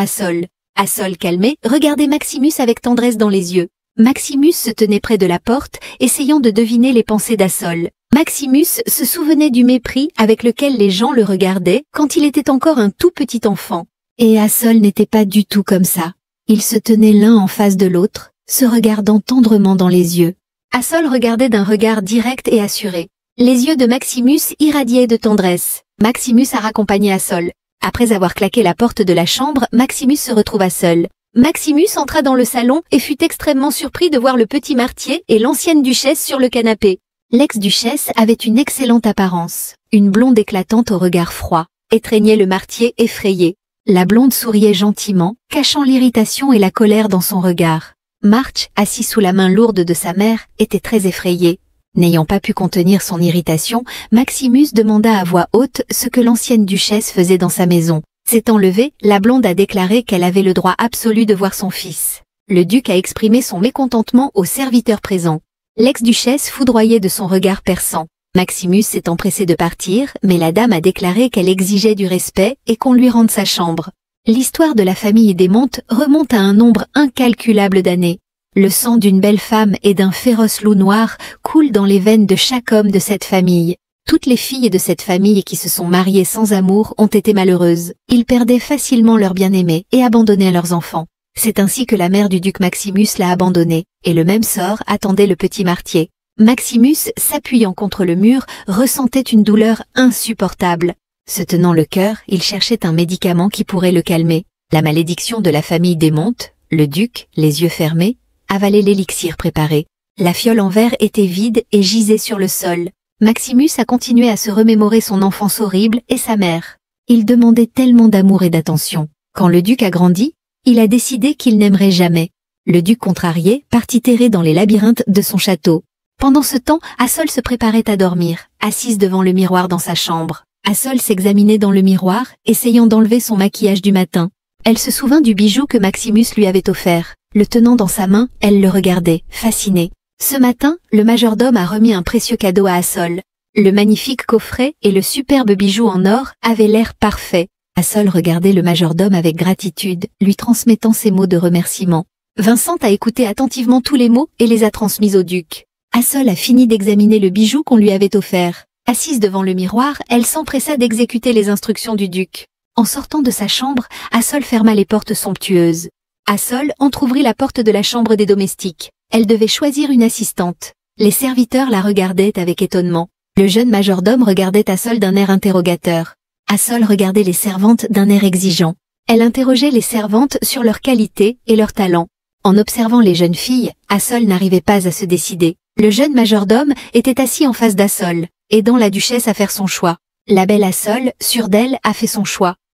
Assol. Assol, calmé, regardait Maximus avec tendresse dans les yeux. Maximus se tenait près de la porte, essayant de deviner les pensées d'Assol. Maximus se souvenait du mépris avec lequel les gens le regardaient quand il était encore un tout petit enfant. Et Assol n'était pas du tout comme ça. Ils se tenaient l'un en face de l'autre, se regardant tendrement dans les yeux. Assol regardait d'un regard direct et assuré. Les yeux de Maximus irradiaient de tendresse. Maximus a raccompagné Assol. Après avoir claqué la porte de la chambre, Maximus se retrouva seul. Maximus entra dans le salon et fut extrêmement surpris de voir le petit Martier et l'ancienne duchesse sur le canapé. L'ex-duchesse avait une excellente apparence. Une blonde éclatante au regard froid étreignait le Martier effrayé. La blonde souriait gentiment, cachant l'irritation et la colère dans son regard. March, assis sous la main lourde de sa mère, était très effrayé. N'ayant pas pu contenir son irritation, Maximus demanda à voix haute ce que l'ancienne duchesse faisait dans sa maison. S'étant levée, la blonde a déclaré qu'elle avait le droit absolu de voir son fils. Le duc a exprimé son mécontentement aux serviteurs présents. L'ex-duchesse foudroyait de son regard perçant. Maximus s'est empressé de partir, mais la dame a déclaré qu'elle exigeait du respect et qu'on lui rende sa chambre. L'histoire de la famille des Montes remonte à un nombre incalculable d'années. Le sang d'une belle femme et d'un féroce loup noir coule dans les veines de chaque homme de cette famille. Toutes les filles de cette famille qui se sont mariées sans amour ont été malheureuses. Ils perdaient facilement leur bien-aimé et abandonnaient leurs enfants. C'est ainsi que la mère du duc Maximus l'a abandonné, et le même sort attendait le petit Martier. Maximus, s'appuyant contre le mur, ressentait une douleur insupportable. Se tenant le cœur, il cherchait un médicament qui pourrait le calmer. La malédiction de la famille des Montes, le duc, les yeux fermés, avalait l'élixir préparé. La fiole en verre était vide et gisait sur le sol. Maximus a continué à se remémorer son enfance horrible et sa mère. Il demandait tellement d'amour et d'attention. Quand le duc a grandi, il a décidé qu'il n'aimerait jamais. Le duc contrarié partit errer dans les labyrinthes de son château. Pendant ce temps, Assol se préparait à dormir, assise devant le miroir dans sa chambre. Assol s'examinait dans le miroir, essayant d'enlever son maquillage du matin. Elle se souvint du bijou que Maximus lui avait offert. Le tenant dans sa main, elle le regardait, fascinée. Ce matin, le majordome a remis un précieux cadeau à Assol. Le magnifique coffret et le superbe bijou en or avaient l'air parfait. Assol regardait le majordome avec gratitude, lui transmettant ses mots de remerciement. Vincent a écouté attentivement tous les mots et les a transmis au duc. Assol a fini d'examiner le bijou qu'on lui avait offert. Assise devant le miroir, elle s'empressa d'exécuter les instructions du duc. En sortant de sa chambre, Assol ferma les portes somptueuses. Assol entr'ouvrit la porte de la chambre des domestiques. Elle devait choisir une assistante. Les serviteurs la regardaient avec étonnement. Le jeune majordome regardait Assol d'un air interrogateur. Assol regardait les servantes d'un air exigeant. Elle interrogeait les servantes sur leurs qualités et leurs talents. En observant les jeunes filles, Assol n'arrivait pas à se décider. Le jeune majordome était assis en face d'Assol, aidant la duchesse à faire son choix. La belle Assol, sûre d'elle, a fait son choix.